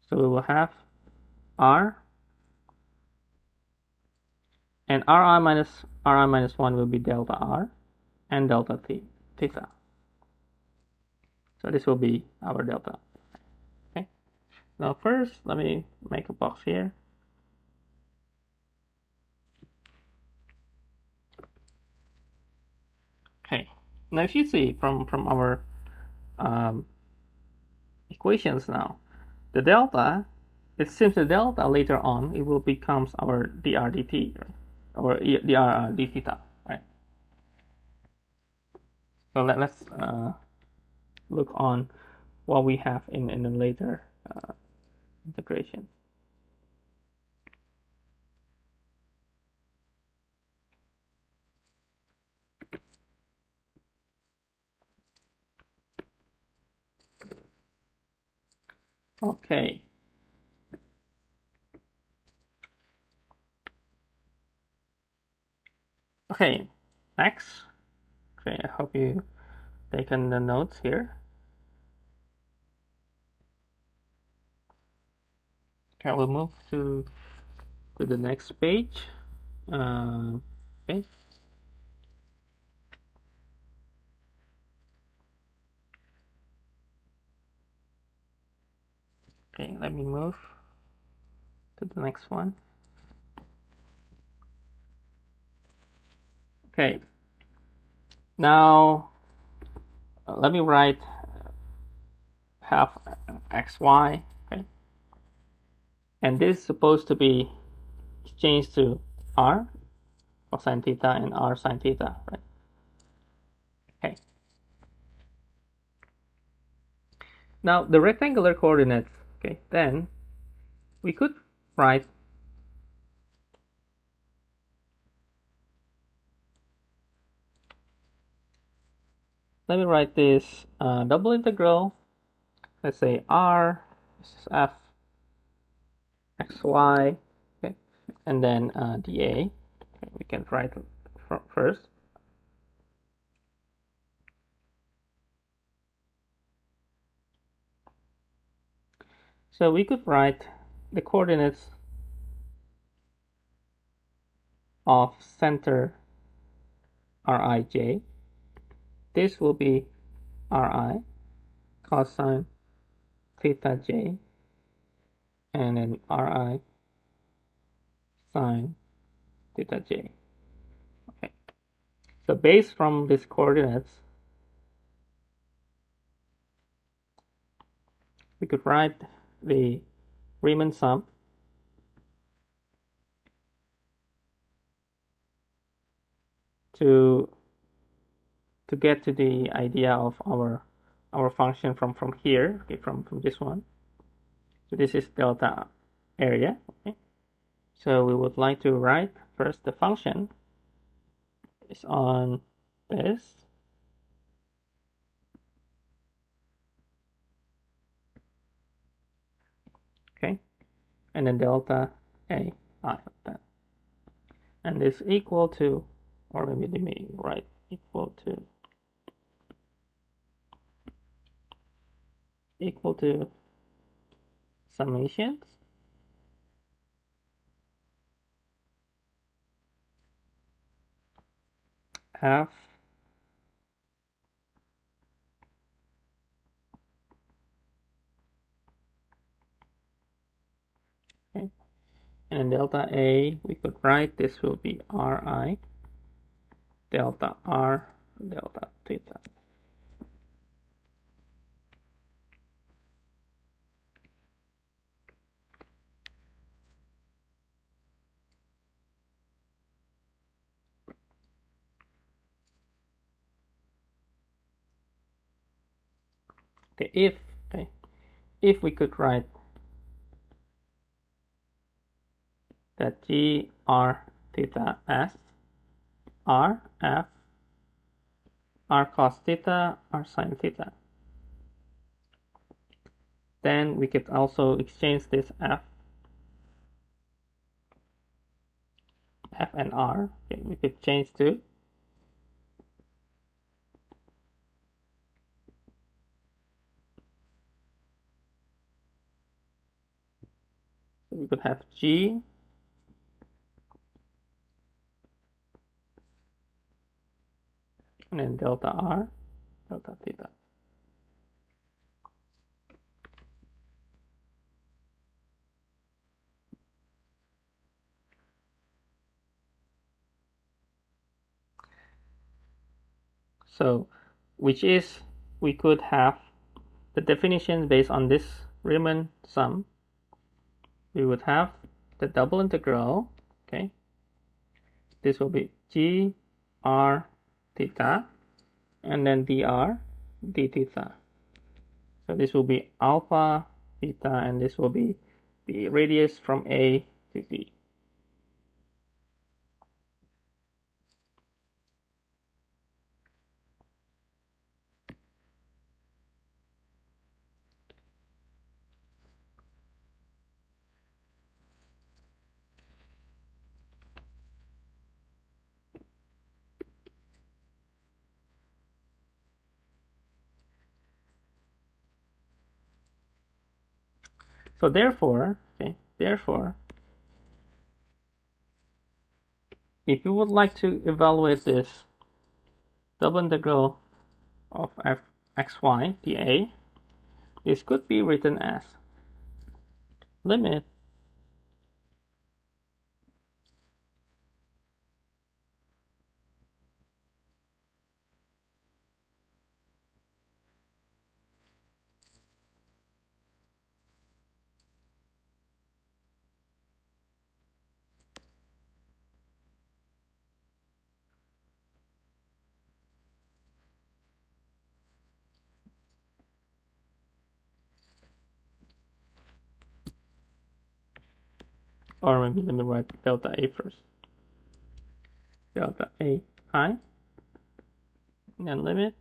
Speaker 1: So we will have R, and Ri minus 1 will be delta R and delta theta. So this will be our delta. Okay. Now first, let me make a box here. Now, if you see from our equations now, the delta, it seems the delta later on, it will becomes our dr dt, right? Or dr d theta, right? So let's look on what we have in the later integration. Okay. Okay, next. Okay, I hope you taken the notes here. Okay, we'll move to the next page. Okay. Okay, let me move to the next one. Okay. Now, let me write half xy. Okay. And this is supposed to be changed to r cosine theta and r sine theta, right? Okay. Now, the rectangular coordinates, okay, then we could write let me write this double integral. Let's say r, this is f xy, okay, and then dA. Okay, we can write first. So we could write the coordinates of center Rij. This will be Ri cosine theta j, and then Ri sine theta j. Okay. So based from these coordinates, we could write the Riemann sum to get to the idea of our function from here, okay, from this one. So this is delta area. Okay. So we would like to write first the function is on this. Okay. And then delta a I of that. And this equal to, or maybe let me write equal to summations f okay. And then delta a, we could write this will be Ri delta r delta theta. Okay, if we could write that g r theta s r f r cos theta r sine theta, then we could also exchange this f and r. Okay, we could change to so we could have g and then delta r delta theta. So which is we could have the definition based on this Riemann sum. We would have the double integral, okay? This will be g r theta and then dr d theta. So this will be alpha theta and this will be the radius from A to B. So therefore, if you would like to evaluate this double integral of fxy dA, this could be written as limit or maybe let me write delta A first. Delta A I and limit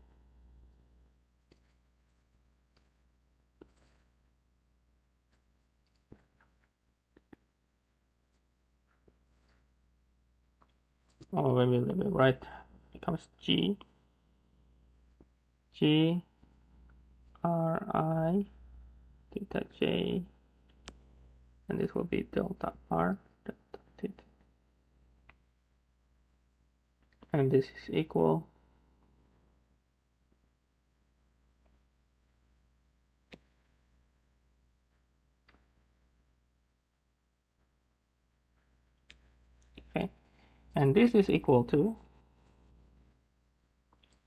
Speaker 1: or maybe let me write becomes G R I theta J and this will be delta R delta theta and this is equal okay, and this is equal to,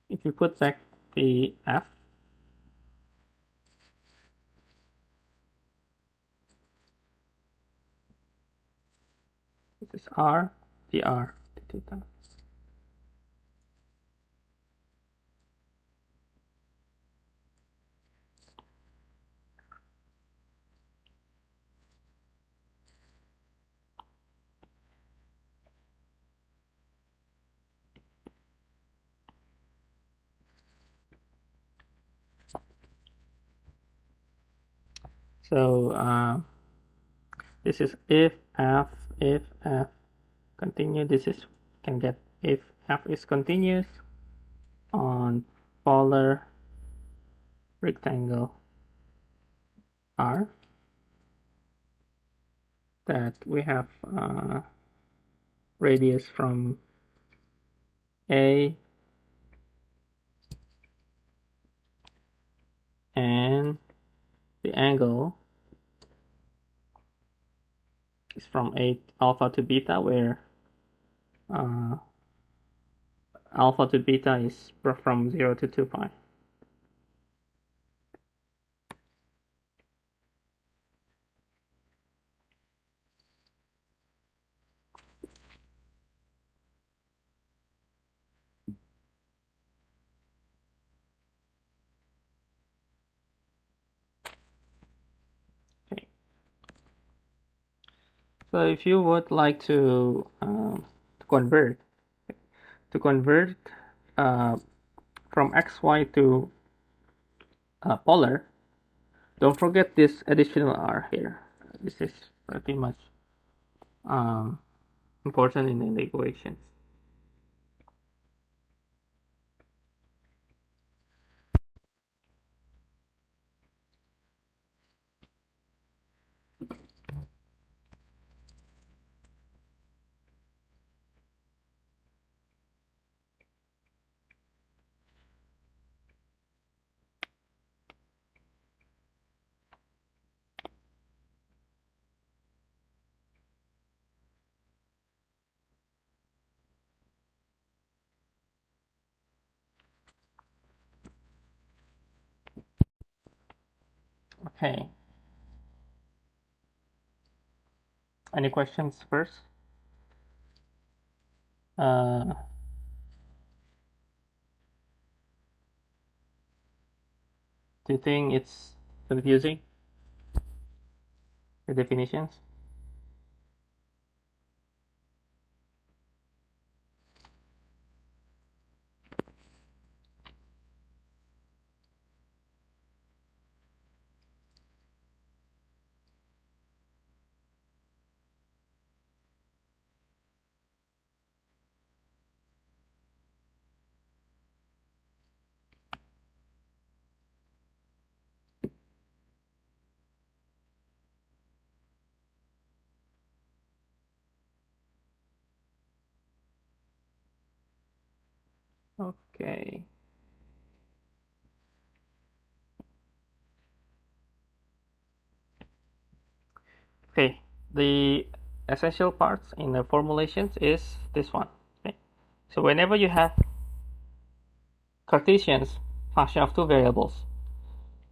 Speaker 1: if you put back the F, this is R dr theta. So this is if F continue. This is can get if F is continuous on polar rectangle R, that we have radius from A and the angle is from alpha to beta, where alpha to beta is from 0 to 2 pi. Okay. So if you would like to convert from xy to polar, don't forget this additional r here. This is pretty much important in the equations. Okay. Any questions first? Do you think it's confusing, the definitions? Okay. Okay. The essential parts in the formulations is this one. Okay. So whenever you have Cartesians function of two variables,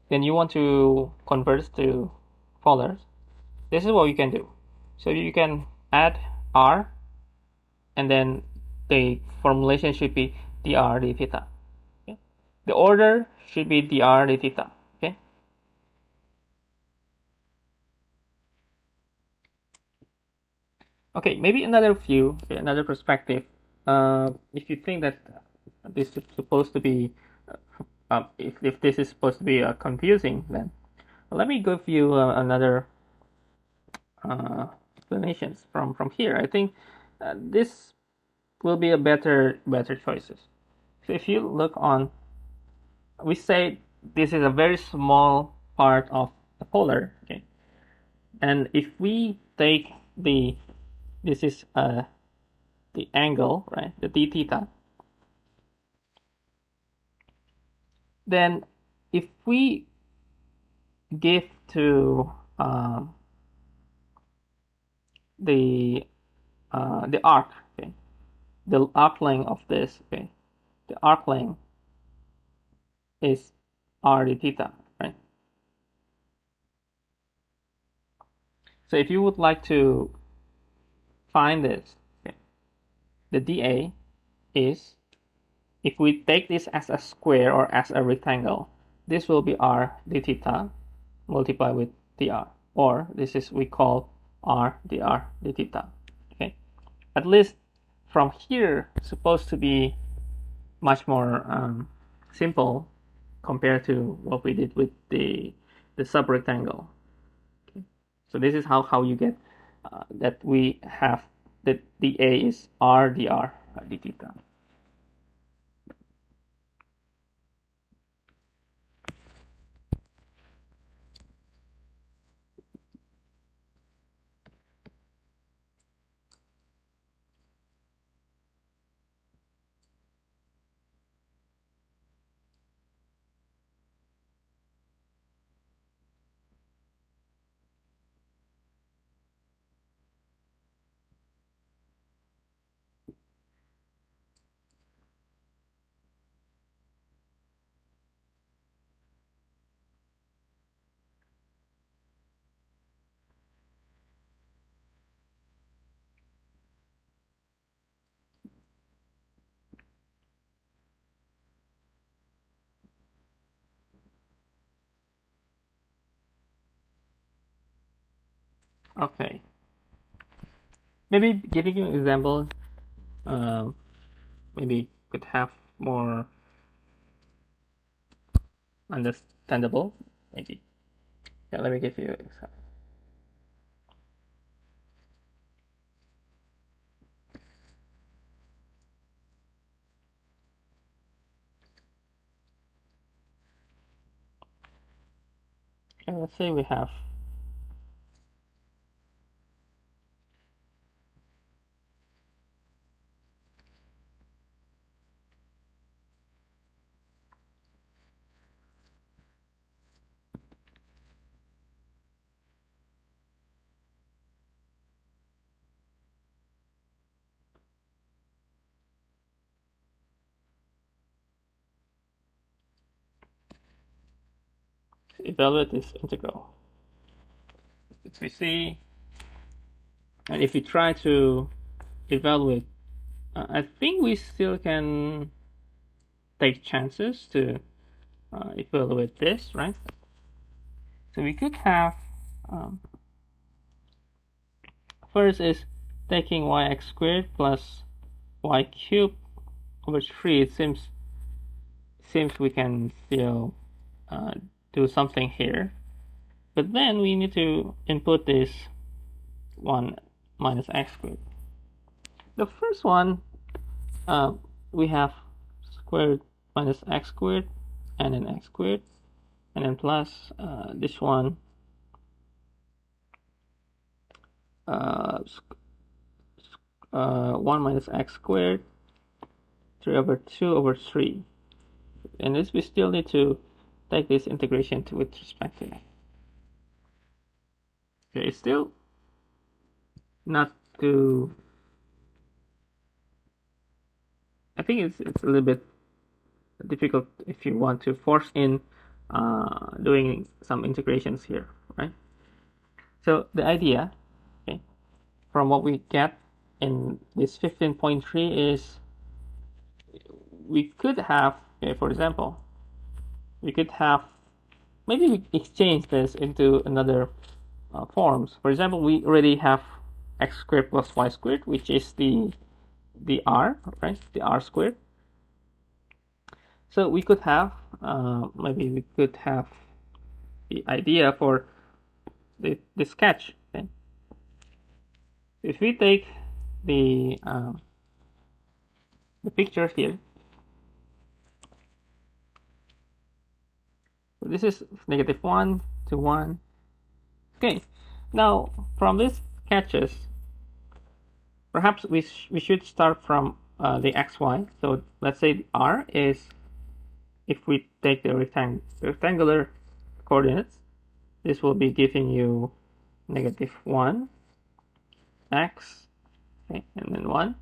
Speaker 1: then you want to convert to polars. This is what you can do. So you can add r, and then the formulation should be dr d theta. Okay? The order should be dr d theta. Okay. Okay. Maybe another view, another perspective. If you think that this is supposed to be, if this is supposed to be confusing, then let me give you another explanations from here. I think this will be a better choices. So if you look on, we say this is a very small part of the polar, okay, and if we take the this is the angle, right, the d theta, then if we give to the the arc, okay, the arc length of this, okay, the arc length is r d theta, right? So if you would like to find this, okay, the dA is, if we take this as a square or as a rectangle, this will be r d theta multiplied with dr, or this is we call r dr d theta. Okay, at least from here, supposed to be much more simple compared to what we did with the subrectangle. Okay. So this is how you get that we have that the A is r dr d theta. Okay, maybe giving you an example, uh, maybe could have more understandable. Maybe, yeah. Let me give you an example. Okay, let's say we have evaluate this integral. As we see, and if we try to evaluate, I think we still can take chances to evaluate this, right? So we could have first is taking yx squared plus y cubed over 3. It seems we can still do something here, but then we need to input this 1 minus x squared. The first one, we have squared minus x squared and then x squared, and then plus this one, 1 minus x squared 3 over 2 over 3. And this we still need to take this integration with respect to that. Okay, it's still not too. I think it's a little bit difficult if you want to force in doing some integrations here, right? So the idea, okay, from what we get in this 15.3 is we could have, okay, for example, we could have, maybe we exchange this into another forms. For example, we already have x squared plus y squared, which is the r, right? The r squared. So we could have, maybe we could have the idea for the sketch. Okay? If we take the picture here, so this is -1 to 1. Okay, now from these sketches, perhaps we should start from the xy. So let's say r is, if we take the rectangular coordinates, this will be giving you -1 x, okay, and then 1,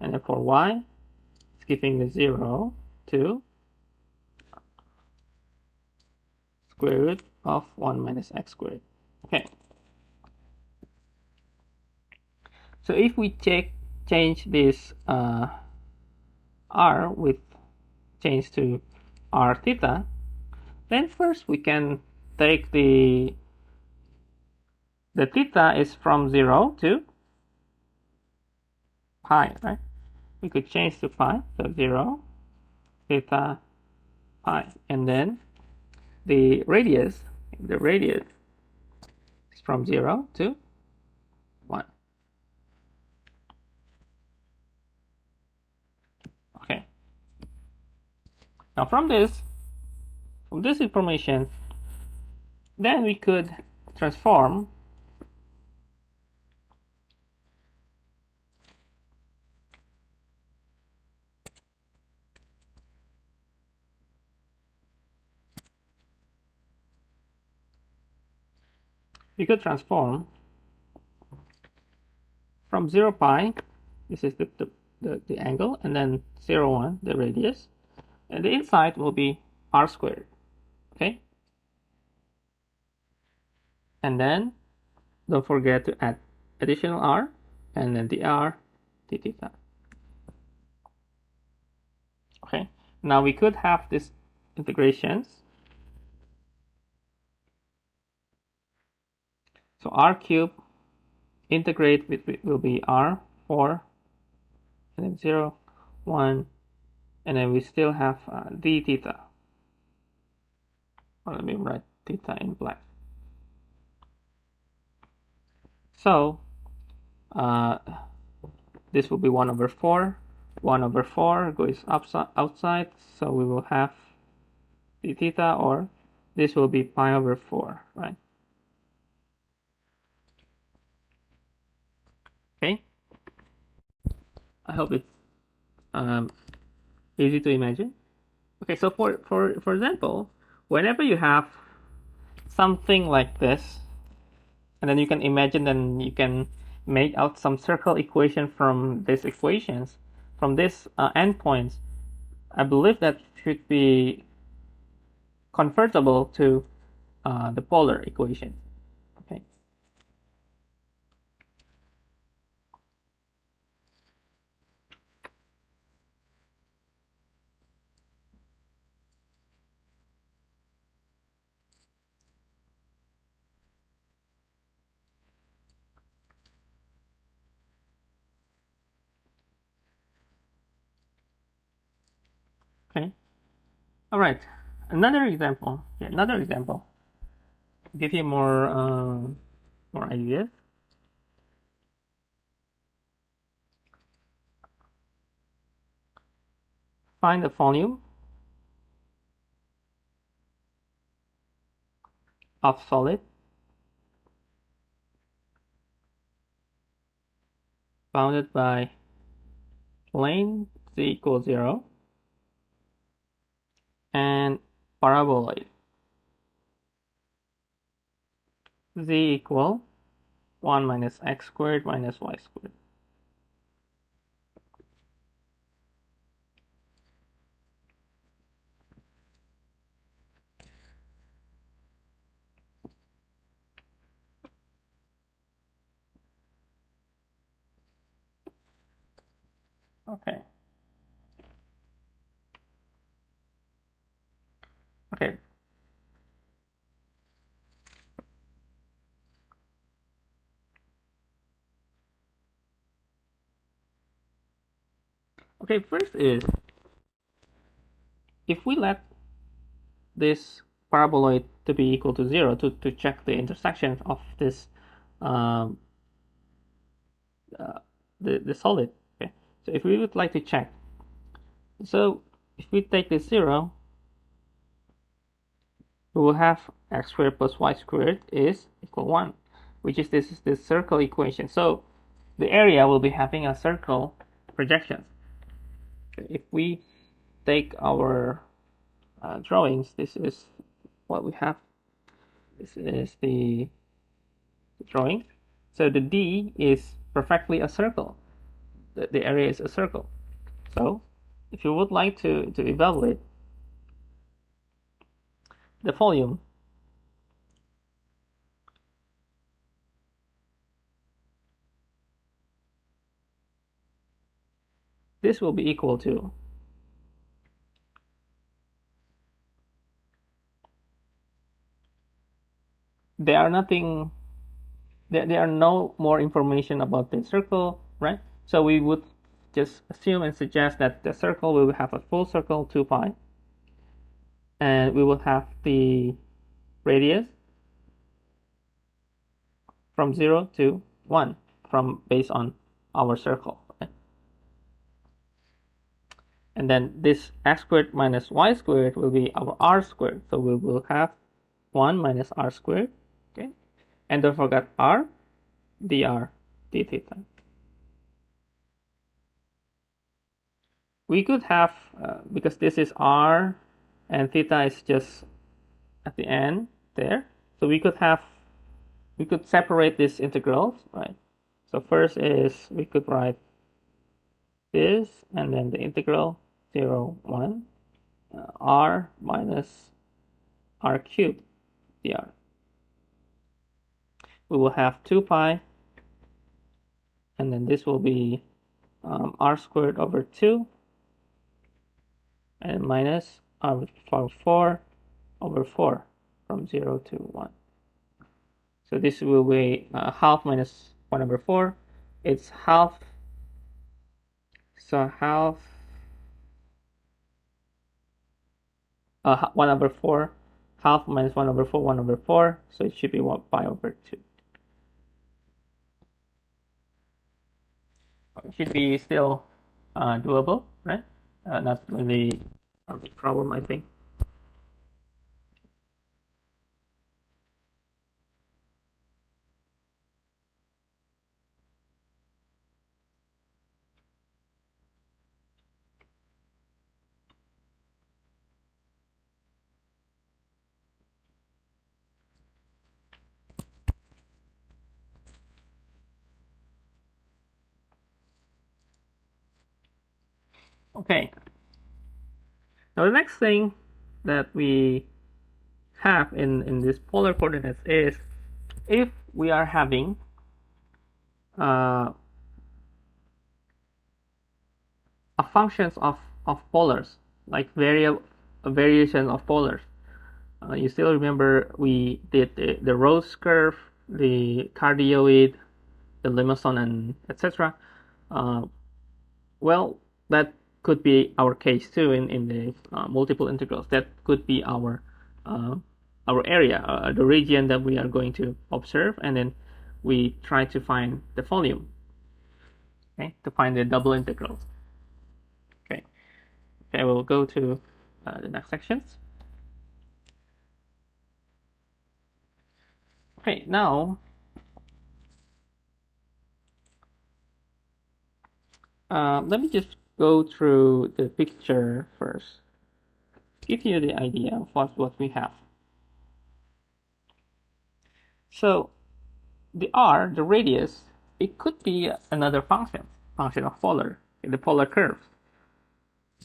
Speaker 1: and then for y, it's giving the 0 to square root of 1 minus x squared. Okay. So if we change this r with change to r theta, then first we can take the theta is from 0 to pi, right? We could change to pi, so 0, theta, pi, and then the radius is from 0 to 1. Okay. Now from this information, then we could transform from 0 pi, this is the angle, and then 0, 1, the radius, and the inside will be r squared, okay? And then don't forget to add additional r, and then the r, d theta. Okay, now we could have these integrations. So r cubed integrate will be r, 4, and then 0, 1, and then we still have d theta. Or let me write theta in black. So this will be 1 over 4. 1 over 4 goes outside, so we will have d theta, or this will be pi over 4, right? Okay. I hope it's easy to imagine. Okay, so for example, whenever you have something like this, and then you can imagine, then you can make out some circle equation from these equations, from these endpoints. I believe that should be convertible to the polar equation. Okay. Okay. All right. Another example. Yeah, another example. Give you more ideas. Find the volume of solid bounded by plane z equals 0 and paraboloid z equal 1 minus x squared minus y squared. Okay. Okay. Okay, first is if we let this paraboloid to be equal to 0 to check the intersection of this um, the solid. Okay, so if we would like to check, so if we take this 0, we will have x squared plus y squared is equal 1, which is this circle equation. So the area will be having a circle projection. If we take our drawings, this is what we have. This is the drawing. So the D is perfectly a circle. The area is a circle. So if you would like to evaluate the volume, this will be equal to there are nothing there are no more information about the circle, right? So we would just assume and suggest that the circle will have a full circle 2 pi, and we will have the radius from 0 to 1 from based on our circle, right? And then this x squared minus y squared will be our r squared, so we will have 1 minus r squared, okay? And don't forget r dr d theta. We could have, because this is r and theta is just at the end there, so we could separate these integrals, right? So first is we could write this and then the integral 0 1 r minus r cubed dr. We will have 2 pi, and then this will be r squared over 2 and minus r power 4 over 4 from 0 to 1. So this will be half minus 1 over 4. It's half. So half 1 over 4. Half minus 1 over 4, 1 over 4. So it should be 1 pi over 2. It should be still doable, right? Not really a big problem, I think. Okay. Now the next thing that we have in these polar coordinates is if we are having a functions of polars, like variation of polars. You still remember we did the Rose curve, the cardioid, the limousin, and etc. Uh, well, that could be our case too in the multiple integrals. That could be our area, the region that we are going to observe, and then we try to find the volume, okay, to find the double integrals. Okay, okay, we'll go to the next sections. Okay, now let me just go through the picture first, give you the idea of what we have. So the r, the radius, it could be another function of polar, the polar curve,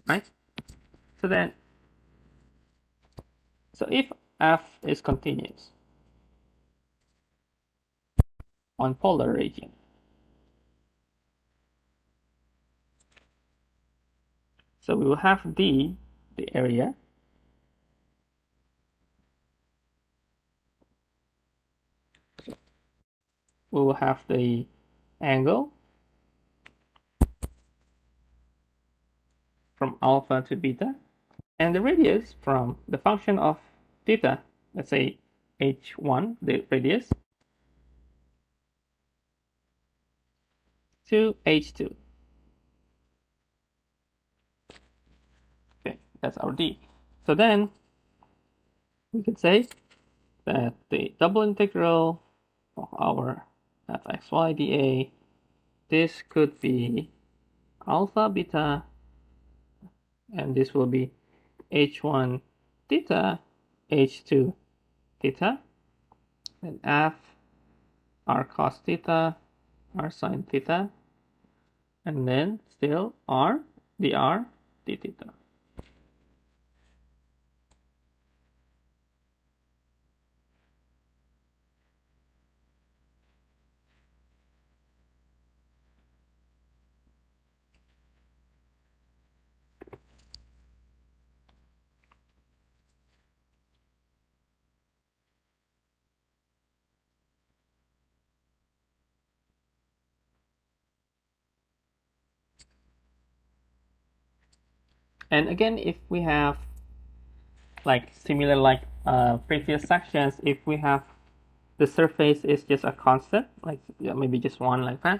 Speaker 1: right? So then, so if f is continuous on polar region, so we will have d, the area, we will have the angle from alpha to beta, and the radius from the function of theta, let's say h1, the radius, to h2. Okay, that's our d. So then we could say that the double integral of our fxy dA, this could be alpha beta, and this will be h1 theta, h2 theta, and f r cos theta, r sin theta, and then still r dr d theta. And again, if we have like similar like previous sections, if we have the surface is just a constant, like maybe just one like that,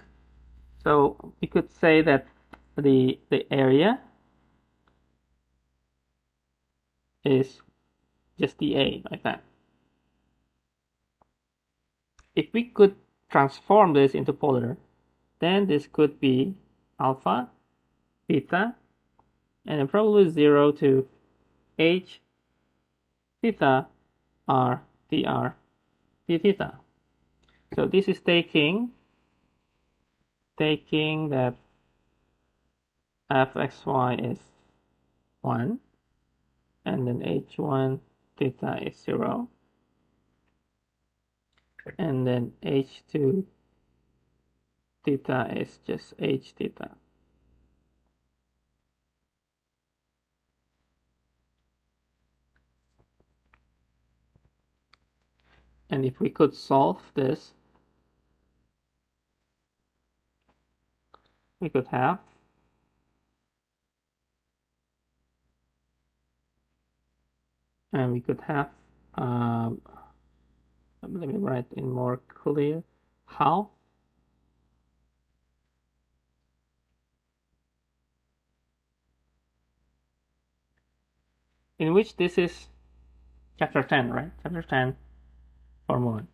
Speaker 1: so we could say that the area is just dA like that. If we could transform this into polar, then this could be alpha, beta, and then probably 0 to h theta r dr d theta. So this is taking that fxy is 1, and then h1 theta is 0, and then h2 theta is just h theta. And if we could solve this, we could have let me write in more clear how. In which this is chapter 10, right? Chapter 10, formula.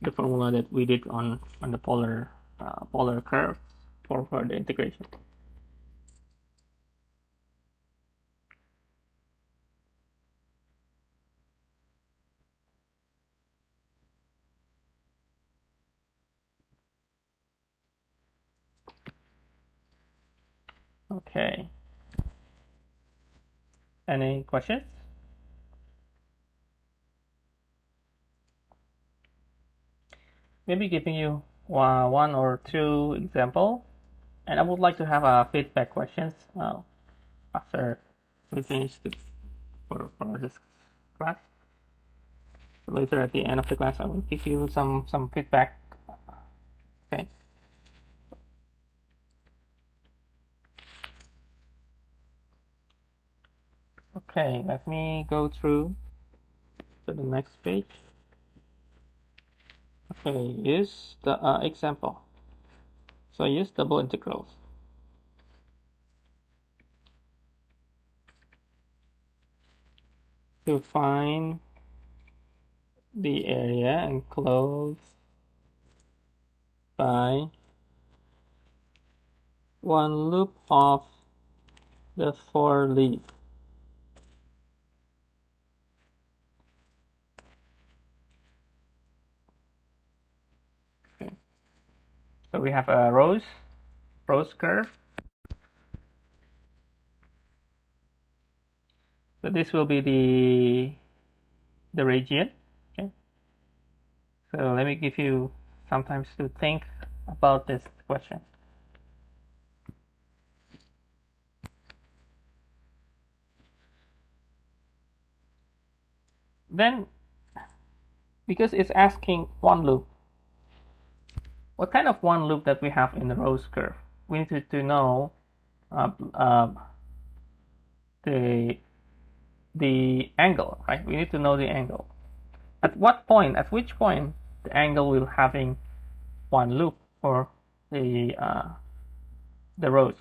Speaker 1: The formula that we did on the polar curve for the integration. Okay. Any questions? Maybe giving you one or two example, and I would like to have a feedback questions after we finish for this class. Later at the end of the class, I will give you some feedback. Okay. Okay, let me go through to the next page. Okay, use the example. So use double integrals. To find the area enclosed by one loop of the for loop. Okay. So we have a rows curve. So this will be the region. Okay. So let me give you some time to think about this question. Then, because it's asking one loop, what kind of one loop that we have in the rows curve? We need to know the angle, right? We need to know the angle. At which point, the angle will having one loop for the rows.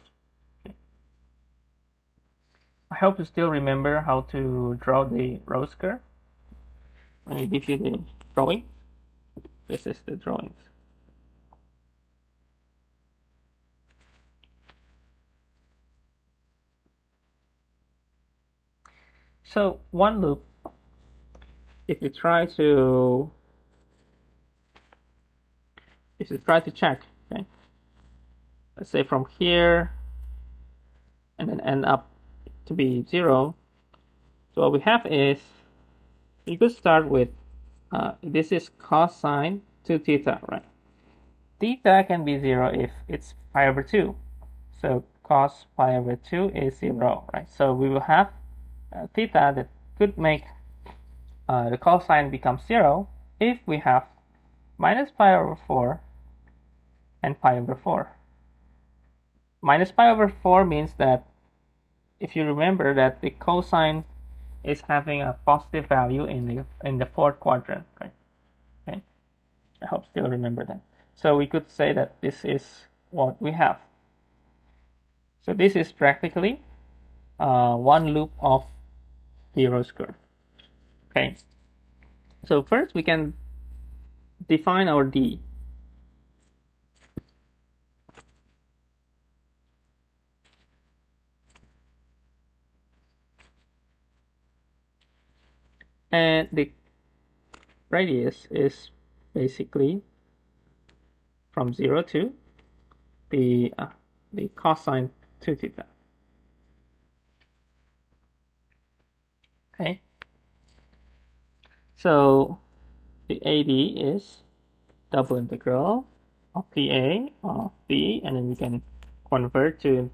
Speaker 1: Okay. I hope you still remember how to draw the rows curve. Let me give you the drawing. This is the drawings. So one loop, if you try to check, okay, let's say from here and then end up to be 0. So what we have is, you could start with this is cosine 2 theta, right? Theta can be 0 if it's pi over 2. So cos pi over 2 is 0, right? So we will have theta that could make the cosine become 0 if we have minus pi over 4 and pi over 4. Minus pi over 4 means that, if you remember, that the cosine is having a positive value in the fourth quadrant, right? Okay. I hope still remember that. So we could say that this is what we have. So this is practically one loop of the rows curve. Okay. So first we can define our D. And the radius is basically from 0 to the cosine 2 theta. Okay. So the AD is double integral of dA of B, and then we can convert to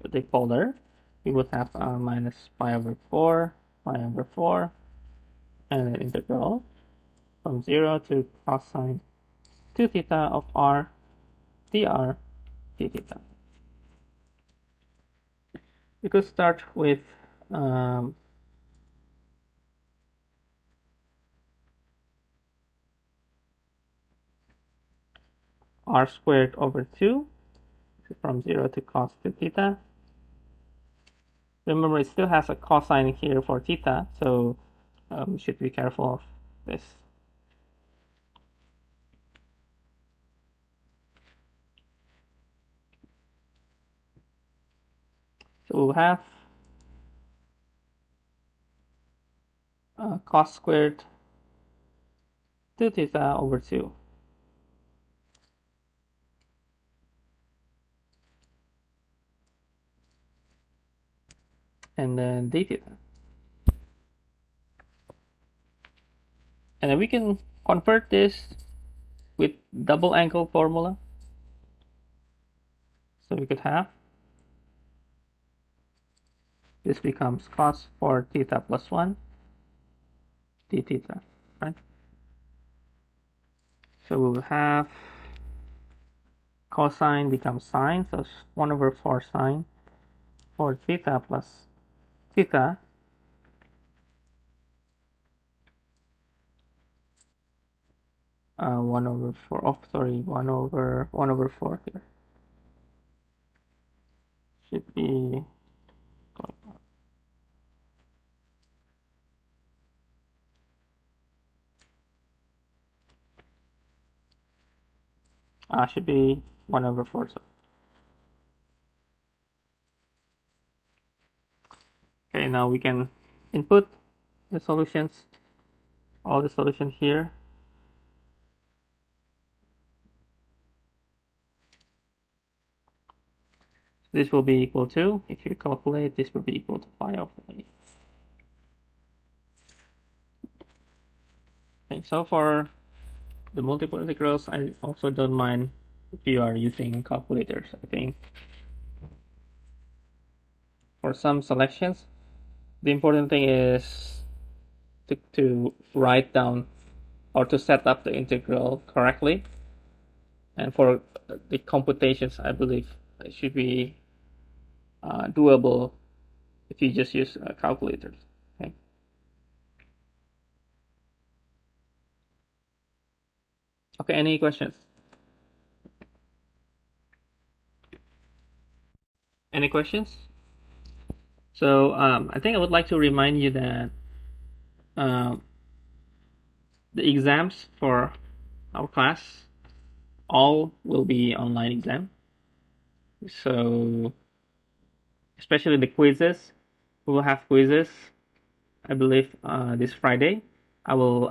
Speaker 1: the polar. We would have minus pi over 4, and then integral from 0 to cosine 2 theta of r dr d theta. We could start with r squared over 2 from 0 to cos 2 theta. Remember, it still has a cosine here for theta, so we should be careful of this. So we'll have cos squared 2 theta over 2. and then d theta. And then we can convert this with double angle formula. So we could have this becomes cos 4 theta plus 1 d theta, right? So we will have cosine becomes sine, so 1 over 4 sine 4 theta plus theta. Uh, 1 over 4, oh sorry, 1 over 4 here. Should be should be 1 over 4. So. Okay, now we can input the solutions, all the solutions here. This will be equal to, if you calculate, this will be equal to pi of 8. Okay, so for the multiple integrals, I also don't mind if you are using calculators. I think for some selections, the important thing is to write down or to set up the integral correctly. And for the computations, I believe it should be doable if you just use calculators. Okay. Okay. Any questions? Any questions? So I think I would like to remind you that um, the exams for our class all will be online exam. So especially the quizzes, we will have quizzes. I believe this Friday. I will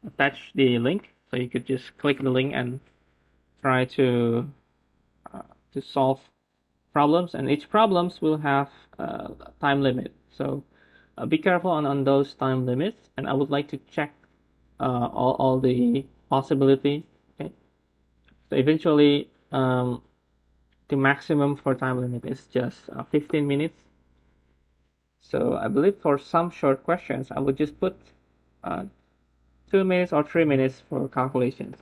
Speaker 1: attach the link, so you could just click the link and try to solve problems. And each problems will have a time limit. So be careful on those time limits. And I would like to check all the possibility. Okay. So eventually, the maximum for time limit is just 15 minutes. So I believe for some short questions, I would just put uh, 2 minutes or 3 minutes for calculations.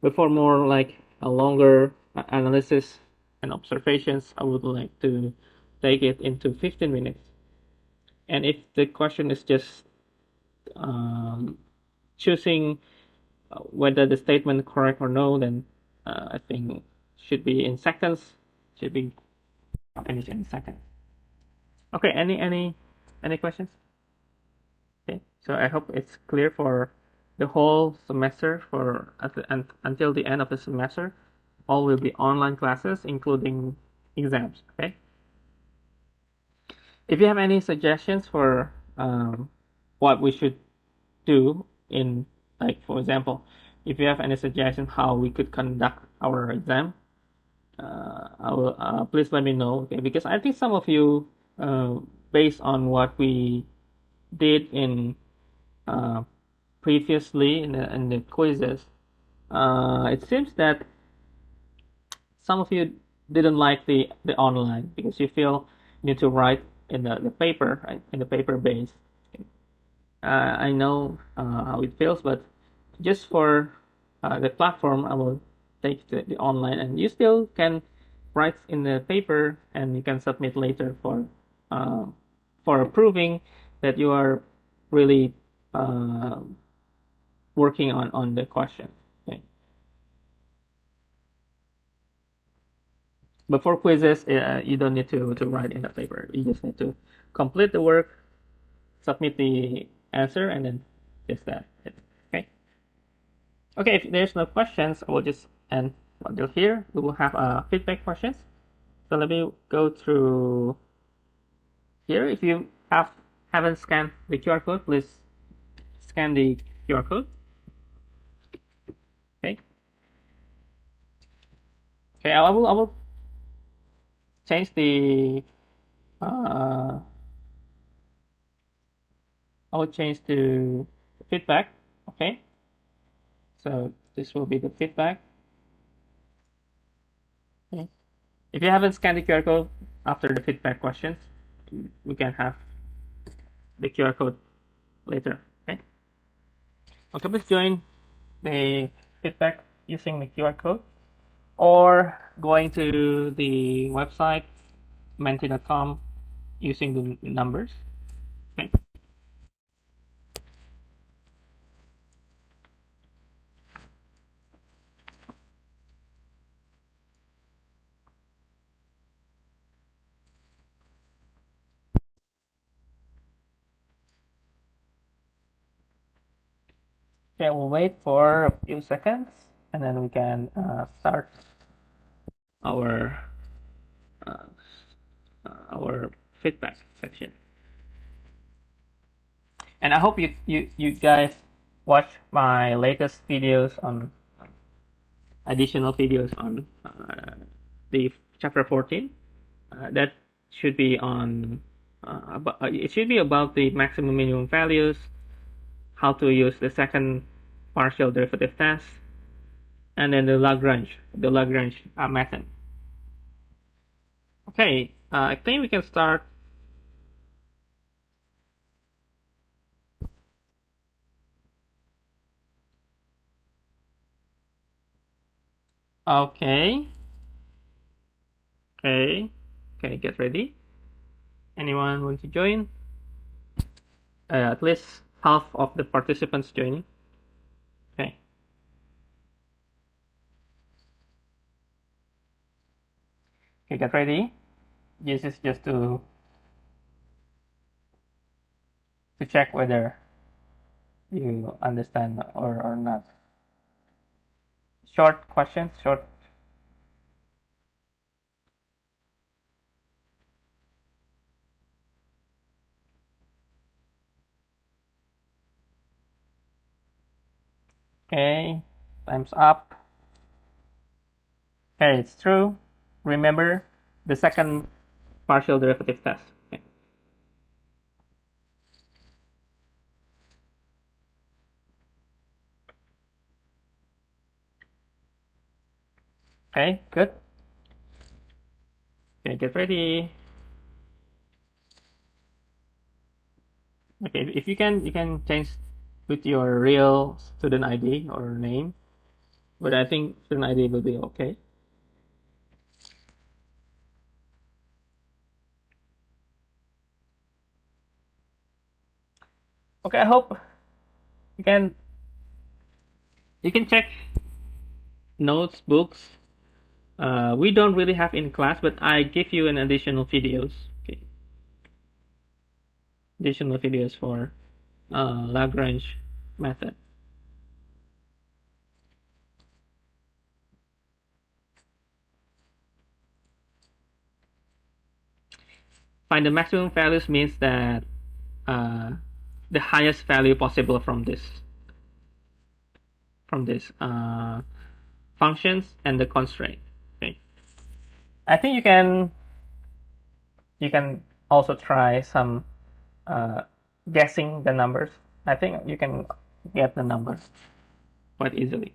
Speaker 1: But for more like a longer analysis and observations, I would like to take it into 15 minutes. And if the question is just choosing whether the statement correct or no, then I think should be in seconds. Should be finished in seconds. Okay. Any questions? Okay. So I hope it's clear for the whole semester until the end of the semester. All will be online classes, including exams. Okay. If you have any suggestions for what we should do in, like, for example, if you have any suggestion how we could conduct our exam, I will please let me know. Okay, because I think some of you, based on what we did in previously in the quizzes, it seems that some of you didn't like the online because you feel you need to write in the paper, right? In the paper base. I know how it feels, but just for the platform, I will take the online, and you still can write in the paper, and you can submit later uh, for proving that you are really uh, working on the question. Okay. But for quizzes, you don't need to write in the paper. You just need to complete the work, submit the answer, and then just that. Okay. Okay, if there's no questions, I will just end until here. We will have feedback questions. So let me go through here. If you haven't scanned the QR code, please scan the QR code. Okay. Okay, I will change the Uh, I'll change to feedback. Okay, so this will be the feedback. Okay. If you haven't scanned the QR code after the feedback questions, we can have the QR code later. Okay. Okay, please join the feedback using the QR code or going to the website menti.com using the numbers. Okay. Okay, we'll wait for a few seconds and then we can start our uh, our feedback section. And I hope you guys watch my latest videos on additional videos on the chapter 14. That should be on it should be about the maximum minimum values, how to use the second partial derivative test, and then the Lagrange method. Okay, I think we can start. Okay, okay, get ready. Anyone want to join? At least half of the participants joining. Okay, okay, get ready. This is just to check whether you understand or not. Short questions, short. Okay, time's up. Okay, it's true. Remember the second partial derivative test. Okay, okay, good. Okay, get ready. Okay, if you can change with your real student ID or name, but I think student ID will be okay. Okay, I hope you can check notes, books. We don't really have in class, but I give you an additional videos. Okay, additional videos for Lagrange method. Find the maximum values means that uh, the highest value possible from this functions and the constraint. Okay, I think you can also try some uh, guessing the numbers. I think you can get the numbers quite easily.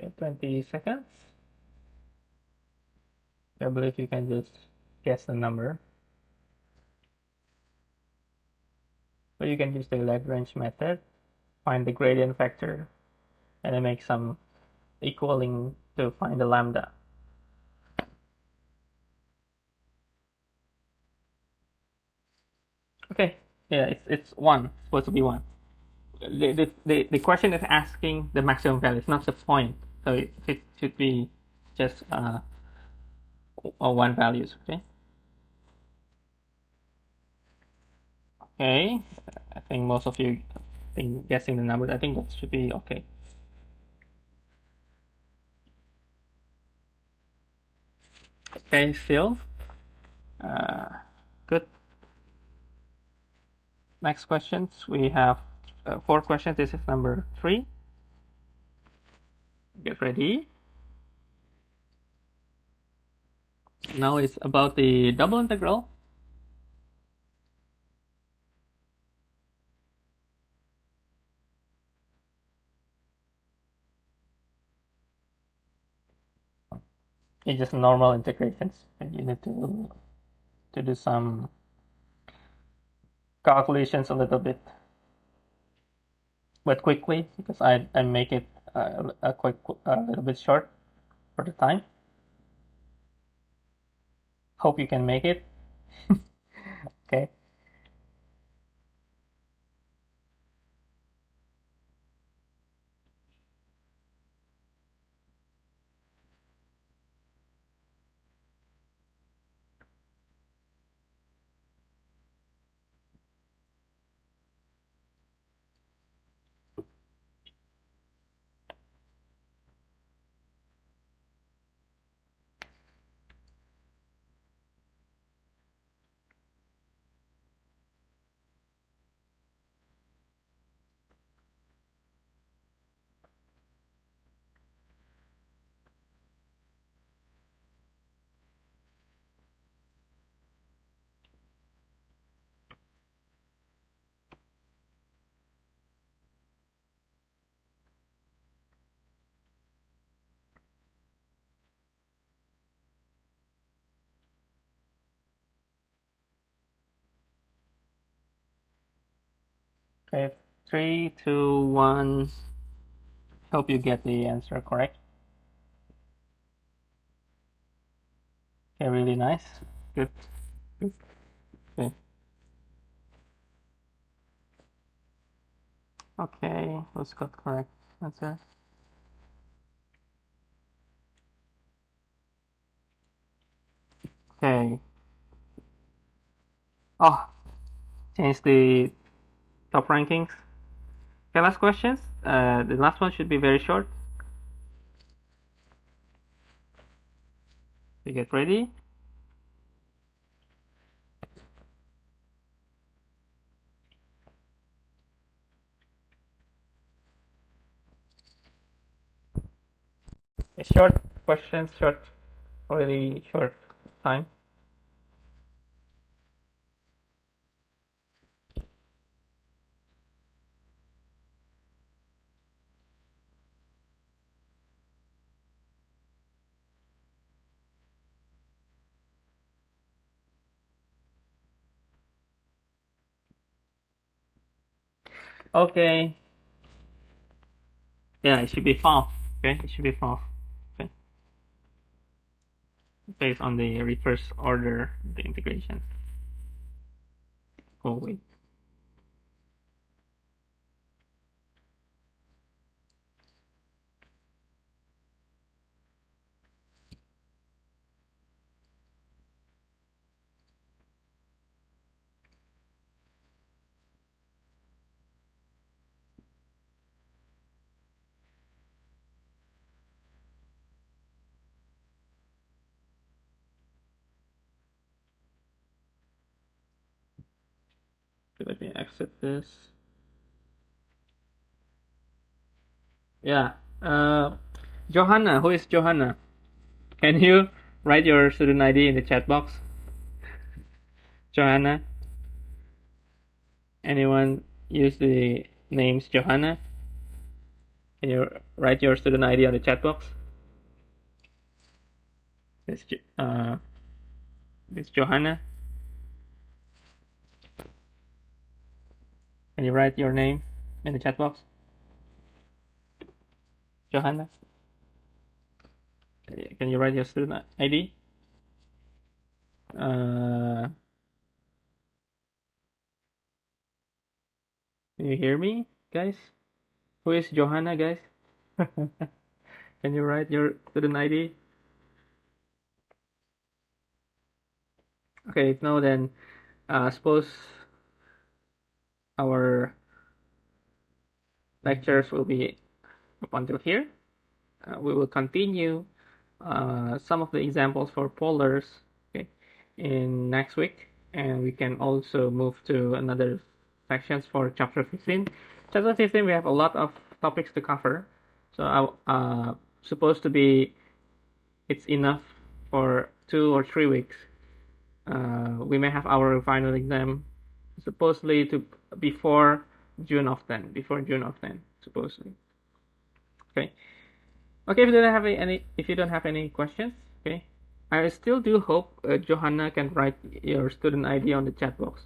Speaker 1: Okay, 20 seconds. I believe you can just guess the number. So you can use the Lagrange method, find the gradient factor, and then make some equaling to find the lambda. Okay, yeah, it's 1. It's supposed to be 1. The question is asking the maximum value. It's not the point. So it should be just 1 values. Okay. Okay. I think most of you think guessing the numbers. I think that should be okay. Okay. Still. Good. Next questions. We have 4 questions. This is number 3. Get ready. Now it's about the double integral. It's just normal integrations, and you need to do some calculations a little bit, but quickly, because I make it a little bit short for the time. Hope you can make it. Okay. Okay. 3, 2, 1. Hope you get the answer correct. Okay, really nice. Good. Good. Okay. Okay, who's got correct answer? Okay. Oh, change the top rankings. Okay, last questions. The last one should be very short. So get ready. A short questions, short, really short time. Okay. Yeah, it should be 5. Okay, it should be 5. Okay. Based on the reverse order, the integration. Oh wait. Let me exit this. Yeah. Johanna, who is Johanna? Can you write your student ID in the chat box? Johanna? Anyone use the names Johanna? Can you write your student ID on the chat box? This this Johanna. Can you write your name in the chat box? Johanna. Can you write your student ID? Can you hear me, guys? Who is Johanna, guys? Can you write your student ID? Okay, if no, then suppose our lectures will be up until here. We will continue some of the examples for polars, okay, in next week, and we can also move to another sections for chapter 15. Chapter 15, we have a lot of topics to cover, so supposed to be it's enough for 2 or 3 weeks. We may have our final exam supposedly to before June of 10, supposedly. Okay. Okay, if you don't have any questions, okay, I still do hope Johanna can write your student ID on the chat box.